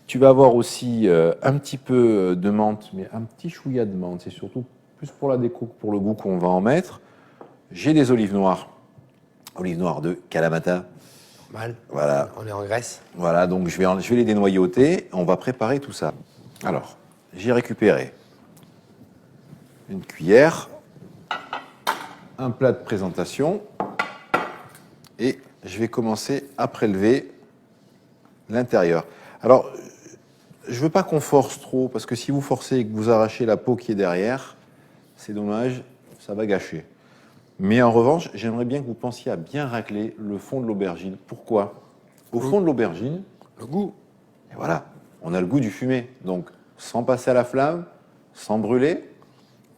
[SPEAKER 1] Tu vas avoir aussi un petit peu de menthe, mais un petit chouïa de menthe. C'est surtout plus pour la déco que pour le goût qu'on va en mettre. J'ai des olives noires de Kalamata.
[SPEAKER 2] Mal.
[SPEAKER 1] Voilà.
[SPEAKER 2] On est en Grèce.
[SPEAKER 1] Voilà, donc je vais les dénoyauter. On va préparer tout ça. Alors, j'ai récupéré une cuillère, un plat de présentation, et je vais commencer à prélever l'intérieur. Alors, je ne veux pas qu'on force trop, parce que si vous forcez et que vous arrachez la peau qui est derrière, c'est dommage, ça va gâcher. Mais en revanche, j'aimerais bien que vous pensiez à bien racler le fond de l'aubergine. Pourquoi? Au fond de l'aubergine,
[SPEAKER 2] Le goût.
[SPEAKER 1] et voilà, on a le goût du fumé. Donc, sans passer à la flamme, sans brûler,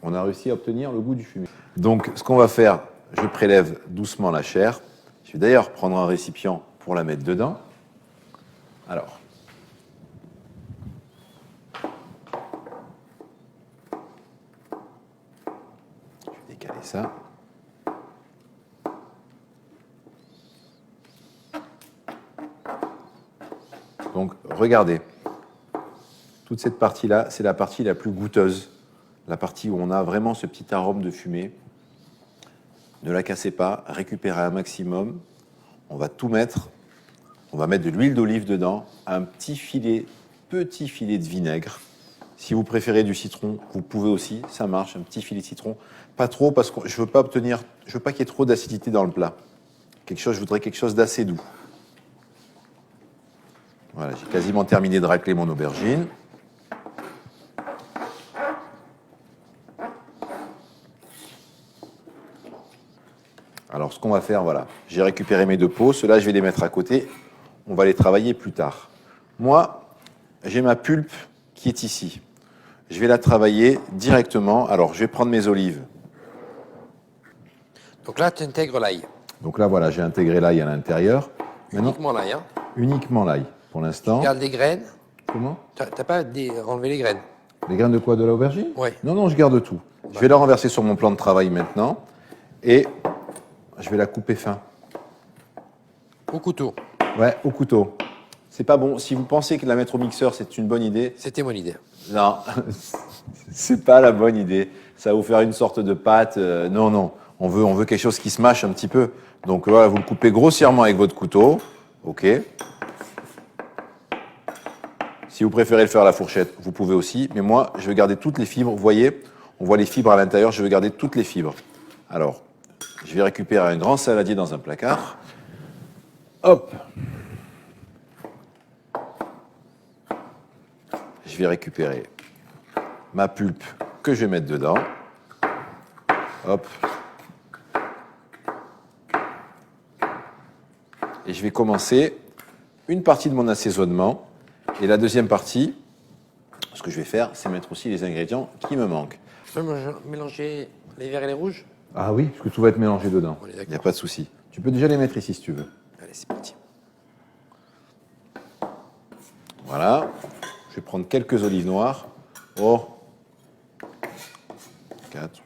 [SPEAKER 1] on a réussi à obtenir le goût du fumé. Donc, ce qu'on va faire, je prélève doucement la chair. Je vais d'ailleurs prendre un récipient pour la mettre dedans. Alors, je vais décaler ça. Donc, regardez. Toute cette partie-là, c'est la partie la plus goûteuse. La partie où on a vraiment ce petit arôme de fumée. Ne la cassez pas, récupérez un maximum. On va tout mettre. On va mettre de l'huile d'olive dedans, un petit filet de vinaigre. Si vous préférez du citron, vous pouvez aussi, ça marche, un petit filet de citron. Pas trop parce que je veux pas qu'il y ait trop d'acidité dans le plat. Je voudrais quelque chose d'assez doux. Voilà, j'ai quasiment terminé de racler mon aubergine. Alors, ce qu'on va faire, voilà, j'ai récupéré mes 2 pots. Ceux-là, je vais les mettre à côté. On va les travailler plus tard. Moi, j'ai ma pulpe qui est ici. Je vais la travailler directement. Alors, je vais prendre mes olives.
[SPEAKER 2] Donc là, tu intègres l'ail.
[SPEAKER 1] Donc là, voilà, j'ai intégré l'ail à l'intérieur. Maintenant,
[SPEAKER 2] Uniquement l'ail. Hein.
[SPEAKER 1] uniquement l'ail pour l'instant.
[SPEAKER 2] Garde les graines.
[SPEAKER 1] Comment?
[SPEAKER 2] T'as pas enlevé les graines?
[SPEAKER 1] Les graines de quoi? De l'aubergine?
[SPEAKER 2] Oui.
[SPEAKER 1] Non, non, je garde tout. Je vais la renverser sur mon plan de travail maintenant. Et je vais la couper fin.
[SPEAKER 2] Au couteau.
[SPEAKER 1] Ouais, au couteau. C'est pas bon. Si vous pensez que la mettre au mixeur, c'est une bonne idée.
[SPEAKER 2] C'était mon idée.
[SPEAKER 1] Non, c'est pas la bonne idée. Ça va vous faire une sorte de pâte. Non, non. On veut quelque chose qui se mâche un petit peu. Donc voilà, vous le coupez grossièrement avec votre couteau. OK. Si vous préférez le faire à la fourchette, vous pouvez aussi. Mais moi, je veux garder toutes les fibres. Vous voyez, on voit les fibres à l'intérieur. Je veux garder toutes les fibres. Alors, je vais récupérer un grand saladier dans un placard. Hop. Je vais récupérer ma pulpe que je vais mettre dedans. Hop. Et je vais commencer une partie de mon assaisonnement. Et la deuxième partie, ce que je vais faire, c'est mettre aussi les ingrédients qui me manquent.
[SPEAKER 2] Je peux mélanger les verts et les rouges?
[SPEAKER 1] Ah oui, parce que tout va être mélangé dedans.
[SPEAKER 2] On est
[SPEAKER 1] Il n'y a
[SPEAKER 2] d'accord.
[SPEAKER 1] pas de souci. Tu peux déjà les mettre ici si tu veux.
[SPEAKER 2] Allez, c'est parti.
[SPEAKER 1] Voilà. Je vais prendre quelques olives noires. Oh. 4,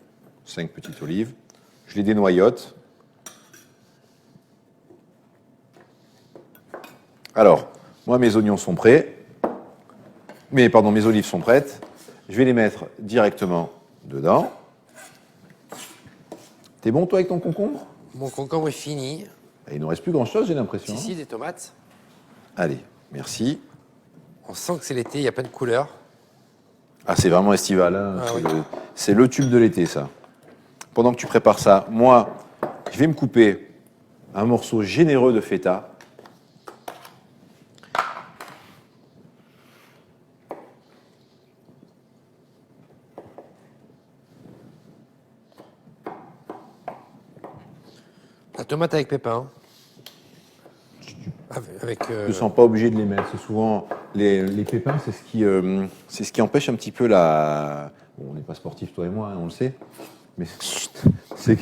[SPEAKER 1] 5 petites olives. Je les dénoyote. Alors, moi, mes oignons sont prêts. Mes olives sont prêtes. Je vais les mettre directement dedans. T'es bon, toi, avec ton concombre?
[SPEAKER 2] Mon concombre est fini.
[SPEAKER 1] Il ne nous reste plus grand-chose, j'ai l'impression.
[SPEAKER 2] Ici, des tomates.
[SPEAKER 1] Allez, merci.
[SPEAKER 2] On sent que c'est l'été, il y a plein de couleurs.
[SPEAKER 1] Ah, c'est vraiment estival. Hein.
[SPEAKER 2] Ah, oui.
[SPEAKER 1] C'est le tube de l'été, ça. Pendant que tu prépares ça, moi, je vais me couper un morceau généreux de feta.
[SPEAKER 2] La tomate avec pépins.
[SPEAKER 1] Tu ne sens pas obligé de les mettre. C'est souvent les pépins, c'est ce qui empêche un petit peu la. Bon, on n'est pas sportif, toi et moi, hein, on le sait. Mais c'est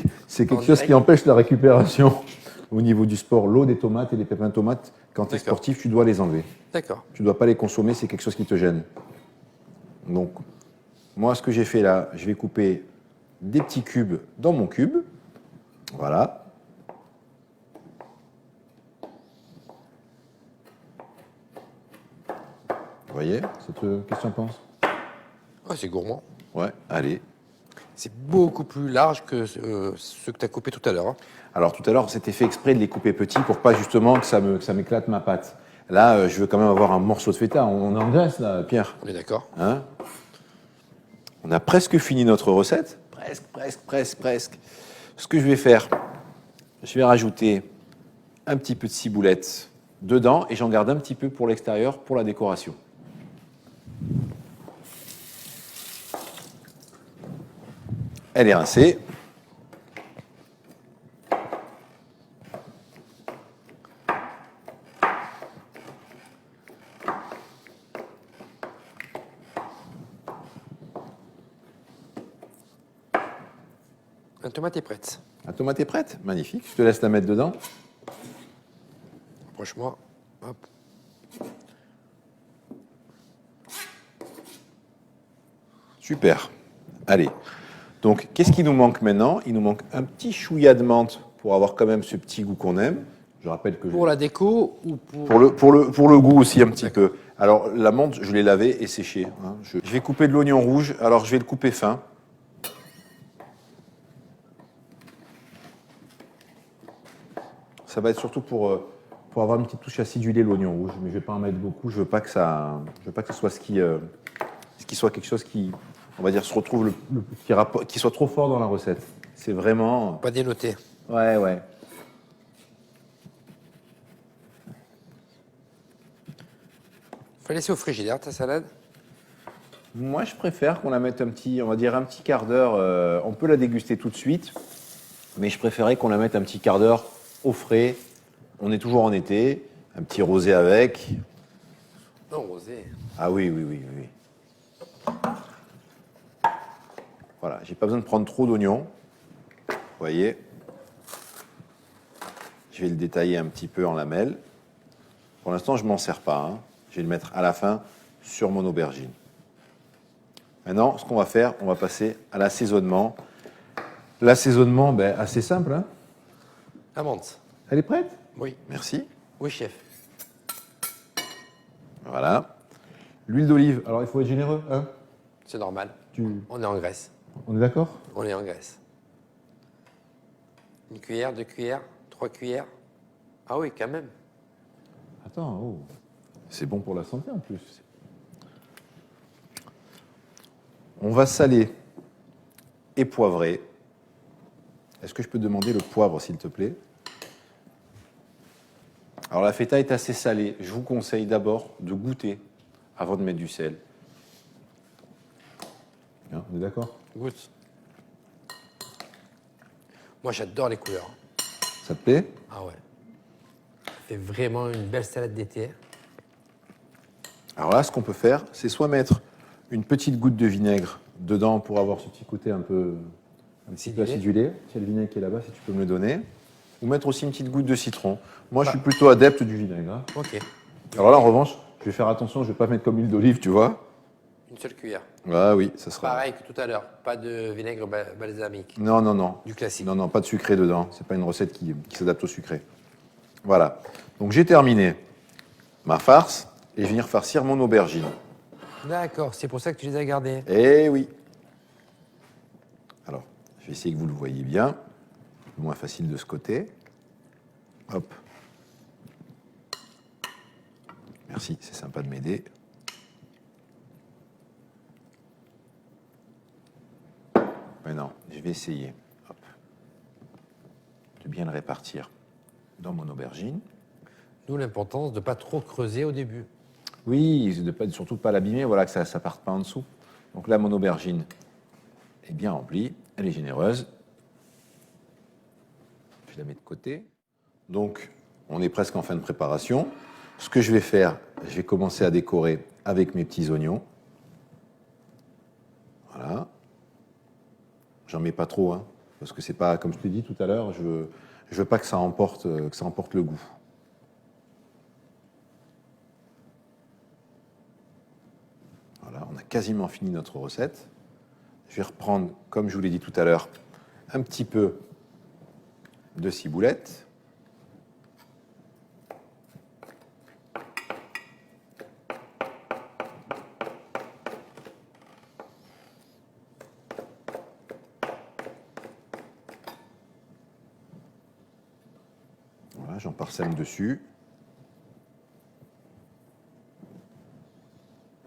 [SPEAKER 1] quelque chose qui empêche la récupération au niveau du sport. L'eau des tomates et les pépins de tomates, quand tu es sportif, tu dois les enlever.
[SPEAKER 2] D'accord.
[SPEAKER 1] Tu ne dois pas les consommer, c'est quelque chose qui te gêne. Donc, moi, ce que j'ai fait là, je vais couper des petits cubes dans mon cube. Voilà. Vous voyez, qu'est-ce que tu en penses?
[SPEAKER 2] Ah, c'est gourmand.
[SPEAKER 1] Ouais, allez.
[SPEAKER 2] C'est beaucoup plus large que ceux que tu as coupés tout à l'heure. Hein.
[SPEAKER 1] Alors tout à l'heure, c'était fait exprès de les couper petits pour pas justement que ça m'éclate ma pâte. Là, je veux quand même avoir un morceau de feta. On engraisse là, Pierre.
[SPEAKER 2] On est d'accord.
[SPEAKER 1] Hein? On a presque fini notre recette. Presque. Ce que je vais faire, je vais rajouter un petit peu de ciboulette dedans et j'en garde un petit peu pour l'extérieur pour la décoration. Elle est rincée.
[SPEAKER 2] La tomate est prête.
[SPEAKER 1] La tomate est prête? Magnifique. Je te laisse la mettre dedans.
[SPEAKER 2] Approche-moi. Hop.
[SPEAKER 1] Super. Allez. Donc, qu'est-ce qui nous manque maintenant? Il nous manque un petit chouïa de menthe pour avoir quand même ce petit goût qu'on aime. Je rappelle que
[SPEAKER 2] pour la déco ou pour...
[SPEAKER 1] Pour le goût aussi un petit peu. Alors, la menthe, je l'ai lavée et séchée. Hein. Je vais couper de l'oignon rouge. Alors, je vais le couper fin. Ça va être surtout pour avoir une petite touche acidulée, l'oignon rouge. Mais je ne vais pas en mettre beaucoup. Je ne veux pas que ce soit ce qui qu'il soit quelque chose qui, on va dire, se retrouve qui soit trop fort dans la recette. C'est vraiment...
[SPEAKER 2] Pas dénoté.
[SPEAKER 1] Ouais, ouais.
[SPEAKER 2] Faut laisser au frigidaire ta salade.
[SPEAKER 1] Moi, je préfère qu'on la mette on va dire un petit quart d'heure. On peut la déguster tout de suite, mais je préférais qu'on la mette un petit quart d'heure au frais. On est toujours en été, un petit rosé avec.
[SPEAKER 2] Non, rosé.
[SPEAKER 1] Ah oui, oui, oui, oui. Voilà, j'ai pas besoin de prendre trop d'oignons. Vous voyez. Je vais le détailler un petit peu en lamelles. Pour l'instant, je ne m'en sers pas. Hein. Je vais le mettre à la fin sur mon aubergine. Maintenant, ce qu'on va faire, on va passer à l'assaisonnement. L'assaisonnement, assez simple. Hein.
[SPEAKER 2] Amande.
[SPEAKER 1] Elle est prête?
[SPEAKER 2] Oui.
[SPEAKER 1] Merci.
[SPEAKER 2] Oui, chef.
[SPEAKER 1] Voilà. L'huile d'olive, alors il faut être généreux. Hein.
[SPEAKER 2] C'est normal. On est en Grèce.
[SPEAKER 1] On est d'accord?
[SPEAKER 2] On est en Grèce. Une cuillère, 2 cuillères, 3 cuillères. Ah oui, quand même.
[SPEAKER 1] Attends, oh. C'est bon pour la santé en plus. On va saler et poivrer. Est-ce que je peux demander le poivre, s'il te plaît? Alors la feta est assez salée. Je vous conseille d'abord de goûter avant de mettre du sel. Hein, on est d'accord?
[SPEAKER 2] Goûte. Moi, j'adore les couleurs.
[SPEAKER 1] Ça te plaît?
[SPEAKER 2] Ah ouais. Ça fait vraiment une belle salade d'été.
[SPEAKER 1] Alors là, ce qu'on peut faire, c'est soit mettre une petite goutte de vinaigre dedans pour avoir ce petit côté un petit peu acidulé. C'est le vinaigre qui est là-bas, si tu peux me le donner. Ou mettre aussi une petite goutte de citron. Moi, je suis plutôt adepte du vinaigre. Hein.
[SPEAKER 2] Ok.
[SPEAKER 1] Alors là, en revanche, je vais faire attention, je ne vais pas mettre comme huile d'olive, tu vois.
[SPEAKER 2] Une seule cuillère.
[SPEAKER 1] Ah oui, ça sera...
[SPEAKER 2] Pareil que tout à l'heure. Pas de vinaigre balsamique.
[SPEAKER 1] Non, non, non.
[SPEAKER 2] Du classique.
[SPEAKER 1] Non, non, pas de sucré dedans. C'est pas une recette qui s'adapte au sucré. Voilà. Donc j'ai terminé ma farce et je vais venir farcir mon aubergine.
[SPEAKER 2] D'accord, c'est pour ça que tu les as gardés.
[SPEAKER 1] Eh oui. Alors, je vais essayer que vous le voyez bien. Moins facile de ce côté. Hop. Merci, c'est sympa de m'aider. Maintenant, je vais essayer de bien le répartir dans mon aubergine.
[SPEAKER 2] D'où l'importance de ne pas trop creuser au début.
[SPEAKER 1] Oui, surtout de ne pas l'abîmer, voilà, que ça ne parte pas en dessous. Donc là, mon aubergine est bien remplie, elle est généreuse. Je la mets de côté. Donc, on est presque en fin de préparation. Ce que je vais faire, je vais commencer à décorer avec mes petits oignons. Voilà. J'en mets pas trop, hein, parce que c'est pas, comme je t'ai dit tout à l'heure, je veux pas que ça emporte le goût. Voilà, on a quasiment fini notre recette. Je vais reprendre, comme je vous l'ai dit tout à l'heure, un petit peu de ciboulette. Voilà, j'en parsème dessus.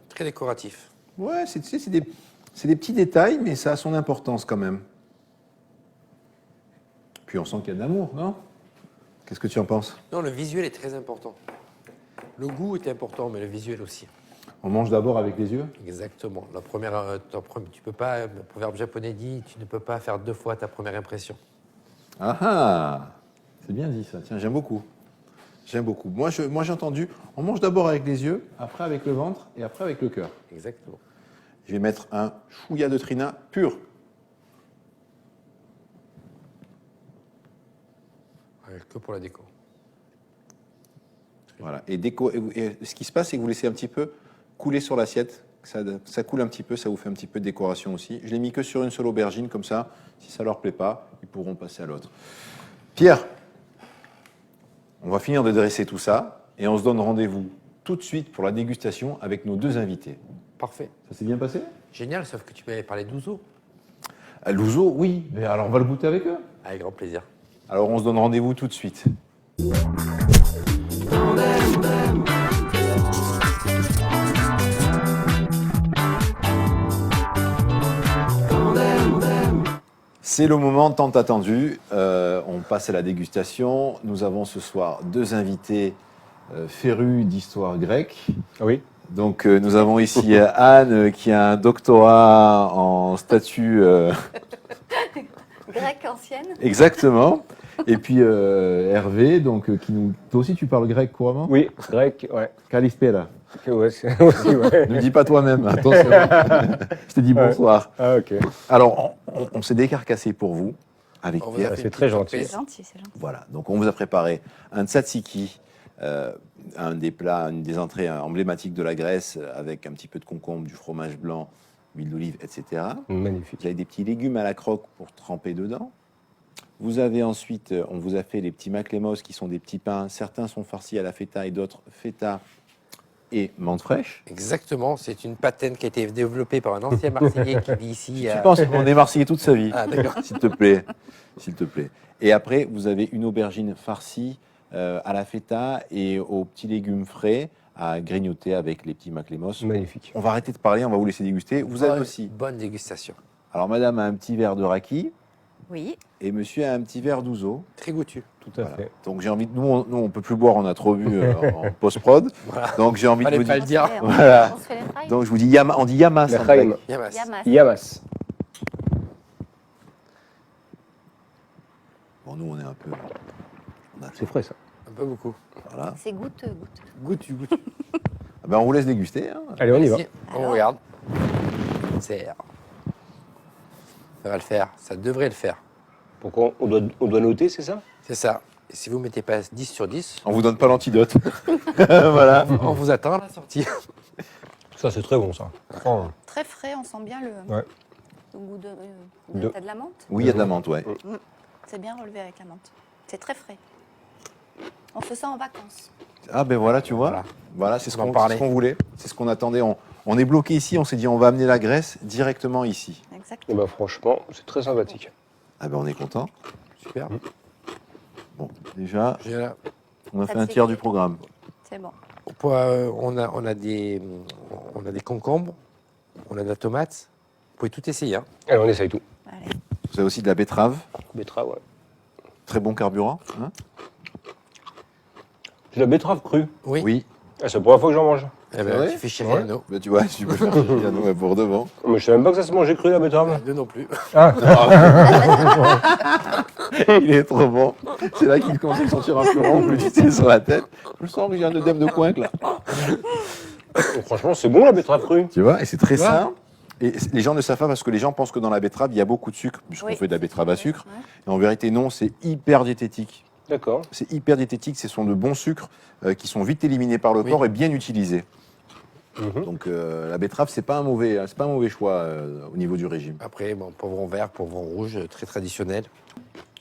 [SPEAKER 2] Très décoratif.
[SPEAKER 1] Ouais, c'est des petits détails, mais ça a son importance quand même. Puis on sent qu'il y a de l'amour, non? Qu'est-ce que tu en penses?
[SPEAKER 2] Non, le visuel est très important. Le goût est important, mais le visuel aussi.
[SPEAKER 1] On mange d'abord avec les yeux?
[SPEAKER 2] Exactement. Tu peux pas, le proverbe japonais dit, tu ne peux pas faire 2 fois ta première impression.
[SPEAKER 1] Ah ah! C'est bien dit ça. Tiens, j'aime beaucoup. J'aime beaucoup. Moi, j'ai entendu, on mange d'abord avec les yeux, après avec le ventre et après avec le cœur.
[SPEAKER 2] Exactement.
[SPEAKER 1] Je vais mettre un chouïa de trina pur.
[SPEAKER 2] Ouais, que pour la déco.
[SPEAKER 1] Voilà. Et ce qui se passe, c'est que vous laissez un petit peu couler sur l'assiette. Ça coule un petit peu, ça vous fait un petit peu de décoration aussi. Je l'ai mis que sur une seule aubergine, comme ça, si ça leur plaît pas, ils pourront passer à l'autre. Pierre, on va finir de dresser tout ça et on se donne rendez-vous tout de suite pour la dégustation avec nos 2 invités.
[SPEAKER 2] Parfait.
[SPEAKER 1] Ça s'est bien passé?
[SPEAKER 2] Génial, sauf que tu m'avais parlé d'ouzo.
[SPEAKER 1] L'ouzo, oui. Mais alors on va le goûter avec eux.
[SPEAKER 2] Avec grand plaisir.
[SPEAKER 1] Alors on se donne rendez-vous tout de suite. C'est le moment tant attendu. On passe à la dégustation. Nous avons ce soir deux invités férus d'histoire grecque.
[SPEAKER 3] Oui.
[SPEAKER 1] Donc nous avons ici Anne qui a un doctorat en statut
[SPEAKER 4] Grecque ancienne.
[SPEAKER 1] exactement. Et puis Hervé, donc qui nous. Toi aussi tu parles grec couramment?
[SPEAKER 3] Oui, grec, ouais.
[SPEAKER 1] Kalispera.
[SPEAKER 3] Ouais, c'est aussi, ouais.
[SPEAKER 1] Ne le dis pas toi-même, attention. Je te dis bonsoir.
[SPEAKER 3] Ah, ok.
[SPEAKER 1] Alors on s'est décarcassé pour vous avec
[SPEAKER 2] On vous a
[SPEAKER 1] Pierre.
[SPEAKER 2] fait
[SPEAKER 3] c'est
[SPEAKER 2] une
[SPEAKER 3] très
[SPEAKER 2] petite
[SPEAKER 3] gentil.
[SPEAKER 4] C'est
[SPEAKER 2] surprise.
[SPEAKER 4] gentil, c'est gentil.
[SPEAKER 1] Voilà, donc on vous a préparé un tzatziki, un des plats, une des entrées emblématiques de la Grèce, avec un petit peu de concombre, du fromage blanc, huile d'olive, etc.
[SPEAKER 3] Magnifique.
[SPEAKER 1] Vous avez des petits légumes à la croque pour tremper dedans. Vous avez ensuite, on vous a fait les petits maklemos qui sont des petits pains. Certains sont farcis à la feta et d'autres feta et menthe fraîche.
[SPEAKER 2] Exactement, c'est une patente qui a été développée par un ancien Marseillais qui vit ici.
[SPEAKER 1] Tu penses qu'on est Marseillais toute sa vie?
[SPEAKER 2] Ah, d'accord.
[SPEAKER 1] S'il te plaît, s'il te plaît. Et après, vous avez une aubergine farcie à la feta et aux petits légumes frais à grignoter avec les petits maklemos.
[SPEAKER 3] Magnifique.
[SPEAKER 1] On va arrêter de parler, on va vous laisser déguster. Vous avez aussi.
[SPEAKER 2] Bonne dégustation.
[SPEAKER 1] Alors, madame a un petit verre de raki
[SPEAKER 4] Oui,
[SPEAKER 1] et monsieur a un petit verre d'ouzo.
[SPEAKER 2] Très goûtu.
[SPEAKER 3] Tout à
[SPEAKER 1] Voilà.
[SPEAKER 3] fait.
[SPEAKER 1] Donc, j'ai envie de. Nous, on peut plus boire, on a trop bu en post-prod.
[SPEAKER 2] Voilà.
[SPEAKER 1] Donc, j'ai envie de
[SPEAKER 2] Fallait
[SPEAKER 1] vous
[SPEAKER 2] pas
[SPEAKER 1] dire.
[SPEAKER 2] le dire.
[SPEAKER 1] Voilà.
[SPEAKER 4] On se fait les trails.
[SPEAKER 1] Donc, je vous dis, on dit yamas. en
[SPEAKER 3] L'Echaim.
[SPEAKER 1] grec.
[SPEAKER 2] Yamas.
[SPEAKER 4] Yamas.
[SPEAKER 3] Yamas.
[SPEAKER 1] Bon, nous, on est un peu.
[SPEAKER 3] C'est frais, ça.
[SPEAKER 2] Un peu beaucoup.
[SPEAKER 1] Voilà.
[SPEAKER 4] C'est goûteux.
[SPEAKER 2] Goûtu, goûtu.
[SPEAKER 1] Ah ben, on vous laisse déguster. Hein.
[SPEAKER 3] Allez, on y va.
[SPEAKER 2] Merci. On
[SPEAKER 4] Alors.
[SPEAKER 2] regarde. C'est. Ça va le faire. Ça devrait le faire.
[SPEAKER 3] Pourquoi on doit noter, c'est ça?
[SPEAKER 2] C'est ça. Et si vous ne mettez pas 10 sur 10,
[SPEAKER 1] On vous donne pas l'antidote. Voilà.
[SPEAKER 2] on vous attend à la sortie.
[SPEAKER 3] Ça, c'est très bon, ça. Oh.
[SPEAKER 4] Très frais, on sent bien le,
[SPEAKER 3] Ouais.
[SPEAKER 4] le goût de.
[SPEAKER 3] De-
[SPEAKER 4] T'as de la menthe?
[SPEAKER 1] Oui, il y a de la menthe, ouais.
[SPEAKER 4] C'est bien relevé avec la menthe. C'est très frais. On fait ça en vacances.
[SPEAKER 1] Ah ben voilà, tu vois.
[SPEAKER 2] Voilà.
[SPEAKER 1] Voilà, c'est ce
[SPEAKER 2] On en
[SPEAKER 1] qu'on
[SPEAKER 2] parlait.
[SPEAKER 1] voulait. C'est ce qu'on attendait. On est bloqué ici. On s'est dit, on va amener la Grèce directement ici.
[SPEAKER 3] Et
[SPEAKER 4] Exactement.
[SPEAKER 3] ben, franchement, c'est très sympathique.
[SPEAKER 1] Ah ben on est content.
[SPEAKER 2] Super.
[SPEAKER 1] Bon, déjà,
[SPEAKER 2] J'ai là.
[SPEAKER 1] on a fait
[SPEAKER 4] Ça
[SPEAKER 1] un
[SPEAKER 4] te
[SPEAKER 1] tiers
[SPEAKER 4] fait
[SPEAKER 1] du programme.
[SPEAKER 4] C'est bon.
[SPEAKER 2] On a des concombres, on a de la tomate. Vous pouvez tout essayer. Hein.
[SPEAKER 3] Allez, on essaye tout.
[SPEAKER 4] Allez.
[SPEAKER 1] Vous avez aussi de la betterave.
[SPEAKER 3] Betterave, ouais.
[SPEAKER 1] Très bon carburant. Hein
[SPEAKER 3] De la betterave crue.
[SPEAKER 2] Oui.
[SPEAKER 3] Ah, c'est la première fois que j'en mange.
[SPEAKER 2] Eh
[SPEAKER 1] C'est
[SPEAKER 2] ben,
[SPEAKER 1] vrai
[SPEAKER 2] tu fais chez
[SPEAKER 3] Ouais.
[SPEAKER 2] Riano.
[SPEAKER 1] Ben, tu vois, tu peux faire Giuliano, ouais, pour de bon.
[SPEAKER 3] Mais je savais même pas que ça se mangeait cru, la betterave.
[SPEAKER 2] Nous non plus.
[SPEAKER 1] Il est trop bon. C'est là qu'il commence à sentir un peu rond, plus tu sais, sur la tête. Je sens que j'ai un œdème de coinque là.
[SPEAKER 3] Franchement, c'est bon, la betterave crue.
[SPEAKER 1] Tu vois, et c'est très
[SPEAKER 2] Tu vois
[SPEAKER 1] sain. Et les gens ne savent pas parce que les gens pensent que dans la betterave, il y a beaucoup de sucre, puisqu'on
[SPEAKER 4] Oui.
[SPEAKER 1] fait de la betterave à sucre.
[SPEAKER 4] Ouais.
[SPEAKER 1] Et en vérité, non, c'est hyper diététique.
[SPEAKER 3] D'accord.
[SPEAKER 1] C'est hyper diététique, ce sont de bons sucres qui sont vite éliminés par le
[SPEAKER 2] Oui.
[SPEAKER 1] corps et bien utilisés.
[SPEAKER 3] Mhm.
[SPEAKER 1] Donc la betterave, c'est pas un mauvais choix au niveau du régime.
[SPEAKER 2] Après, bon, poivron vert, poivron rouge, très traditionnel.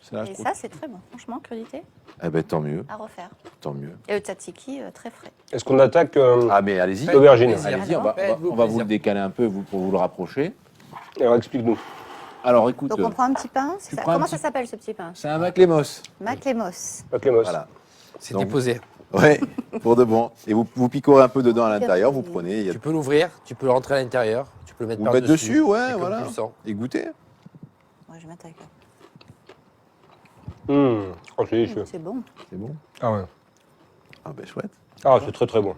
[SPEAKER 1] C'est là, je
[SPEAKER 4] Et
[SPEAKER 1] trouve.
[SPEAKER 4] ça, c'est très bon. Franchement, crudité,
[SPEAKER 1] Eh ben tant mieux,
[SPEAKER 4] à refaire.
[SPEAKER 1] tant mieux.
[SPEAKER 4] Et le tzatziki, très frais.
[SPEAKER 3] Est-ce qu'on attaque
[SPEAKER 1] Ah mais allez-y,
[SPEAKER 2] Faites
[SPEAKER 3] l'aubergine.
[SPEAKER 2] plaisir.
[SPEAKER 1] allez-y, on va
[SPEAKER 2] Faites-vous
[SPEAKER 1] on va vous
[SPEAKER 2] plaisir.
[SPEAKER 1] le décaler un peu pour vous le rapprocher.
[SPEAKER 3] Alors, explique-nous.
[SPEAKER 1] Alors écoute,
[SPEAKER 4] Donc, on prend un petit pain.
[SPEAKER 1] tu prends un
[SPEAKER 4] Comment
[SPEAKER 1] petit-
[SPEAKER 4] ça s'appelle, ce petit pain?
[SPEAKER 1] c'est un maclémos.
[SPEAKER 4] Maclémos.
[SPEAKER 3] La Clémos.
[SPEAKER 1] Voilà.
[SPEAKER 2] C'est
[SPEAKER 1] Donc-
[SPEAKER 2] déposé.
[SPEAKER 1] Ouais, pour de bon. Et vous picorez un peu dedans à l'intérieur, vous prenez, il y a
[SPEAKER 2] Tu peux l'ouvrir, tu peux le rentrer à l'intérieur, tu peux le mettre
[SPEAKER 1] vous
[SPEAKER 2] par
[SPEAKER 1] le mettre dessus, ouais,
[SPEAKER 2] C'est comme
[SPEAKER 1] voilà.
[SPEAKER 2] tu le sens.
[SPEAKER 1] Et goûter.
[SPEAKER 4] Ouais, je vais mettre avec.
[SPEAKER 3] Oh, c'est délicieux.
[SPEAKER 4] C'est bon.
[SPEAKER 1] C'est bon.
[SPEAKER 3] Ah ouais.
[SPEAKER 1] Ah ben chouette.
[SPEAKER 3] Ah, c'est très très bon.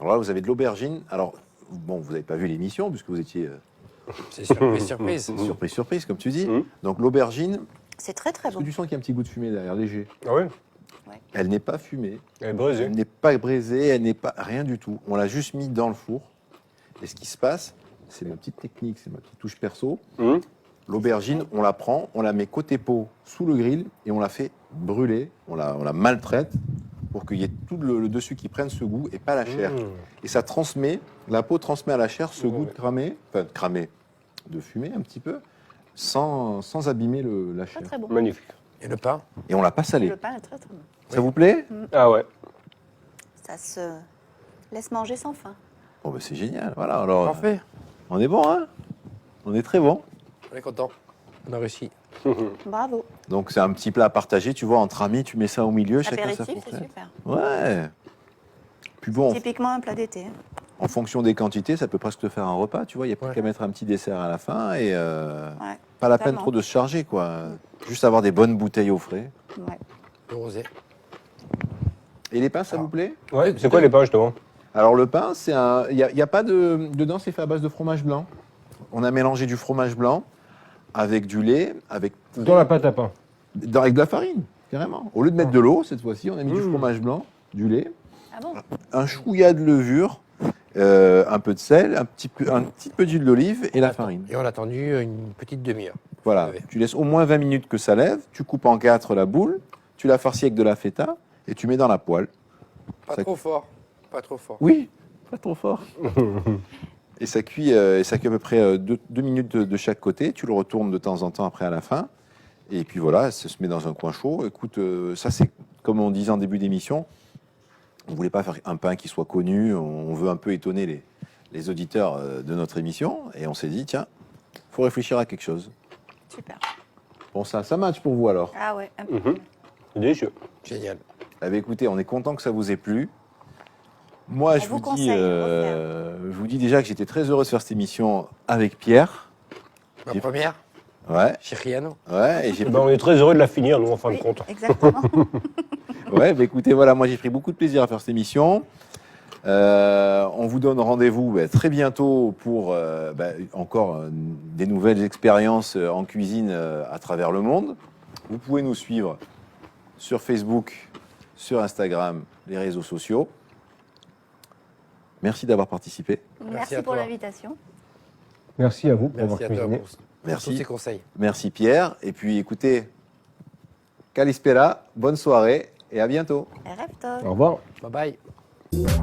[SPEAKER 1] Alors là, vous avez de l'aubergine. Alors, bon, vous n'avez pas vu l'émission puisque vous étiez
[SPEAKER 2] C'est surprise, surprise.
[SPEAKER 1] surprise, surprise, comme tu dis.
[SPEAKER 3] Mhm.
[SPEAKER 1] Donc l'aubergine,
[SPEAKER 4] C'est très très
[SPEAKER 1] est-ce que
[SPEAKER 4] bon.
[SPEAKER 1] tu sens qu'il y a un petit goût de fumée derrière, léger.
[SPEAKER 3] Ah ouais.
[SPEAKER 1] Elle n'est pas fumée,
[SPEAKER 3] Elle est brisée.
[SPEAKER 1] elle n'est pas braisée, elle n'est pas rien du tout. On l'a juste mis dans le four. Et ce qui se passe, c'est ma petite technique, c'est ma petite touche perso.
[SPEAKER 3] Mhm.
[SPEAKER 1] L'aubergine, on la prend, on la met côté peau sous le grill et on la fait brûler, on la maltraite pour qu'il y ait tout le dessus qui prenne ce goût et pas la chair.
[SPEAKER 3] Mmh.
[SPEAKER 1] Et ça transmet, la peau transmet à la chair ce
[SPEAKER 3] Ouais.
[SPEAKER 1] goût de cramé, de fumée un petit peu, sans abîmer la
[SPEAKER 4] Très
[SPEAKER 1] chair.
[SPEAKER 4] très bon.
[SPEAKER 3] Magnifique.
[SPEAKER 2] Et le pain?
[SPEAKER 1] Et on l'a pas salé.
[SPEAKER 4] Le pain est très très bon.
[SPEAKER 1] Ça vous plaît?
[SPEAKER 3] Ah ouais.
[SPEAKER 4] Ça se laisse manger sans faim.
[SPEAKER 1] Bon, ben, c'est génial. Voilà, alors,
[SPEAKER 2] Parfait.
[SPEAKER 1] on est bon, hein? On est très bon.
[SPEAKER 2] On est content. On a réussi.
[SPEAKER 4] Bravo.
[SPEAKER 1] Donc, c'est un petit plat à partager, tu vois, entre amis, tu mets ça au milieu, chacun sa
[SPEAKER 4] Apéritif, c'est
[SPEAKER 1] fourchette.
[SPEAKER 4] super.
[SPEAKER 1] Ouais. Puis bon,
[SPEAKER 4] Typiquement un plat d'été.
[SPEAKER 1] En fonction des quantités, ça peut presque te faire un repas, tu vois. Il n'y a plus
[SPEAKER 2] Ouais.
[SPEAKER 1] qu'à mettre un petit dessert à la fin et
[SPEAKER 4] Ouais,
[SPEAKER 1] pas la peine
[SPEAKER 4] totalement.
[SPEAKER 1] trop de se charger, quoi. Juste avoir des bonnes bouteilles au frais.
[SPEAKER 4] Ouais.
[SPEAKER 2] Le rosé.
[SPEAKER 1] Et les pains, ça vous plaît?
[SPEAKER 3] Ouais, c'est quoi les pains justement?
[SPEAKER 1] Alors le pain, c'est un, il y a pas de, dedans, c'est fait à base de fromage blanc. On a mélangé du fromage blanc avec du lait, avec
[SPEAKER 3] Dans la pâte à pain.
[SPEAKER 1] avec de la farine, carrément. Au lieu de mettre de l'eau, cette fois-ci, on a mis du fromage blanc, du lait,
[SPEAKER 4] Ah bon?
[SPEAKER 1] un chouïa de levure, un peu de sel, un petit peu d'huile d'olive et la farine.
[SPEAKER 2] Et on a attendu une petite demi-heure.
[SPEAKER 1] Voilà,
[SPEAKER 2] Ouais.
[SPEAKER 1] tu laisses au moins 20 minutes que ça lève, tu coupes en 4 la boule, tu la farcis avec de la feta et tu mets dans la poêle.
[SPEAKER 2] Pas
[SPEAKER 1] Ça-
[SPEAKER 2] trop fort. Pas trop fort.
[SPEAKER 1] Oui, pas trop fort. Et ça cuit à peu près 2 minutes de chaque côté. Tu le retournes de temps en temps après à la fin. Et puis voilà, ça se met dans un coin chaud. Écoute, ça c'est comme on disait en début d'émission, on voulait pas faire un pain qui soit connu. On veut un peu étonner les auditeurs de notre émission. Et on s'est dit, tiens, faut réfléchir à quelque chose.
[SPEAKER 4] Super.
[SPEAKER 1] Bon, ça match pour vous alors.
[SPEAKER 4] Ah ouais, un peu.
[SPEAKER 3] C'est délicieux.
[SPEAKER 2] Génial.
[SPEAKER 1] Eh bien, écoutez, on est content que ça vous ait plu. Moi,
[SPEAKER 4] On
[SPEAKER 1] je
[SPEAKER 4] vous
[SPEAKER 1] vous,
[SPEAKER 4] conseille
[SPEAKER 1] je vous dis déjà que j'étais très heureux de faire cette émission avec Pierre.
[SPEAKER 2] Ma
[SPEAKER 1] J'ai-
[SPEAKER 2] première,
[SPEAKER 1] Ouais,
[SPEAKER 2] chez Riano.
[SPEAKER 1] ouais, et j'ai
[SPEAKER 3] Eh ben, on est très heureux de la finir, nous, en fin de
[SPEAKER 4] Oui,
[SPEAKER 3] compte.
[SPEAKER 4] exactement.
[SPEAKER 1] ouais, bah, écoutez, voilà, moi j'ai pris beaucoup de plaisir à faire cette émission. On vous donne rendez-vous très bientôt pour encore des nouvelles expériences en cuisine à travers le monde. Vous pouvez nous suivre sur Facebook, sur Instagram, les réseaux sociaux. Merci d'avoir participé.
[SPEAKER 4] Merci
[SPEAKER 2] à
[SPEAKER 4] pour
[SPEAKER 2] toi.
[SPEAKER 4] l'invitation.
[SPEAKER 3] Merci à vous pour avoir
[SPEAKER 2] Merci à toi
[SPEAKER 3] cuisiné.
[SPEAKER 2] pour tous
[SPEAKER 1] Merci.
[SPEAKER 2] ces conseils.
[SPEAKER 1] Merci Pierre. Et puis écoutez, Kalispera, bonne soirée et à bientôt.
[SPEAKER 4] Rêve
[SPEAKER 3] Au revoir.
[SPEAKER 2] Bye bye.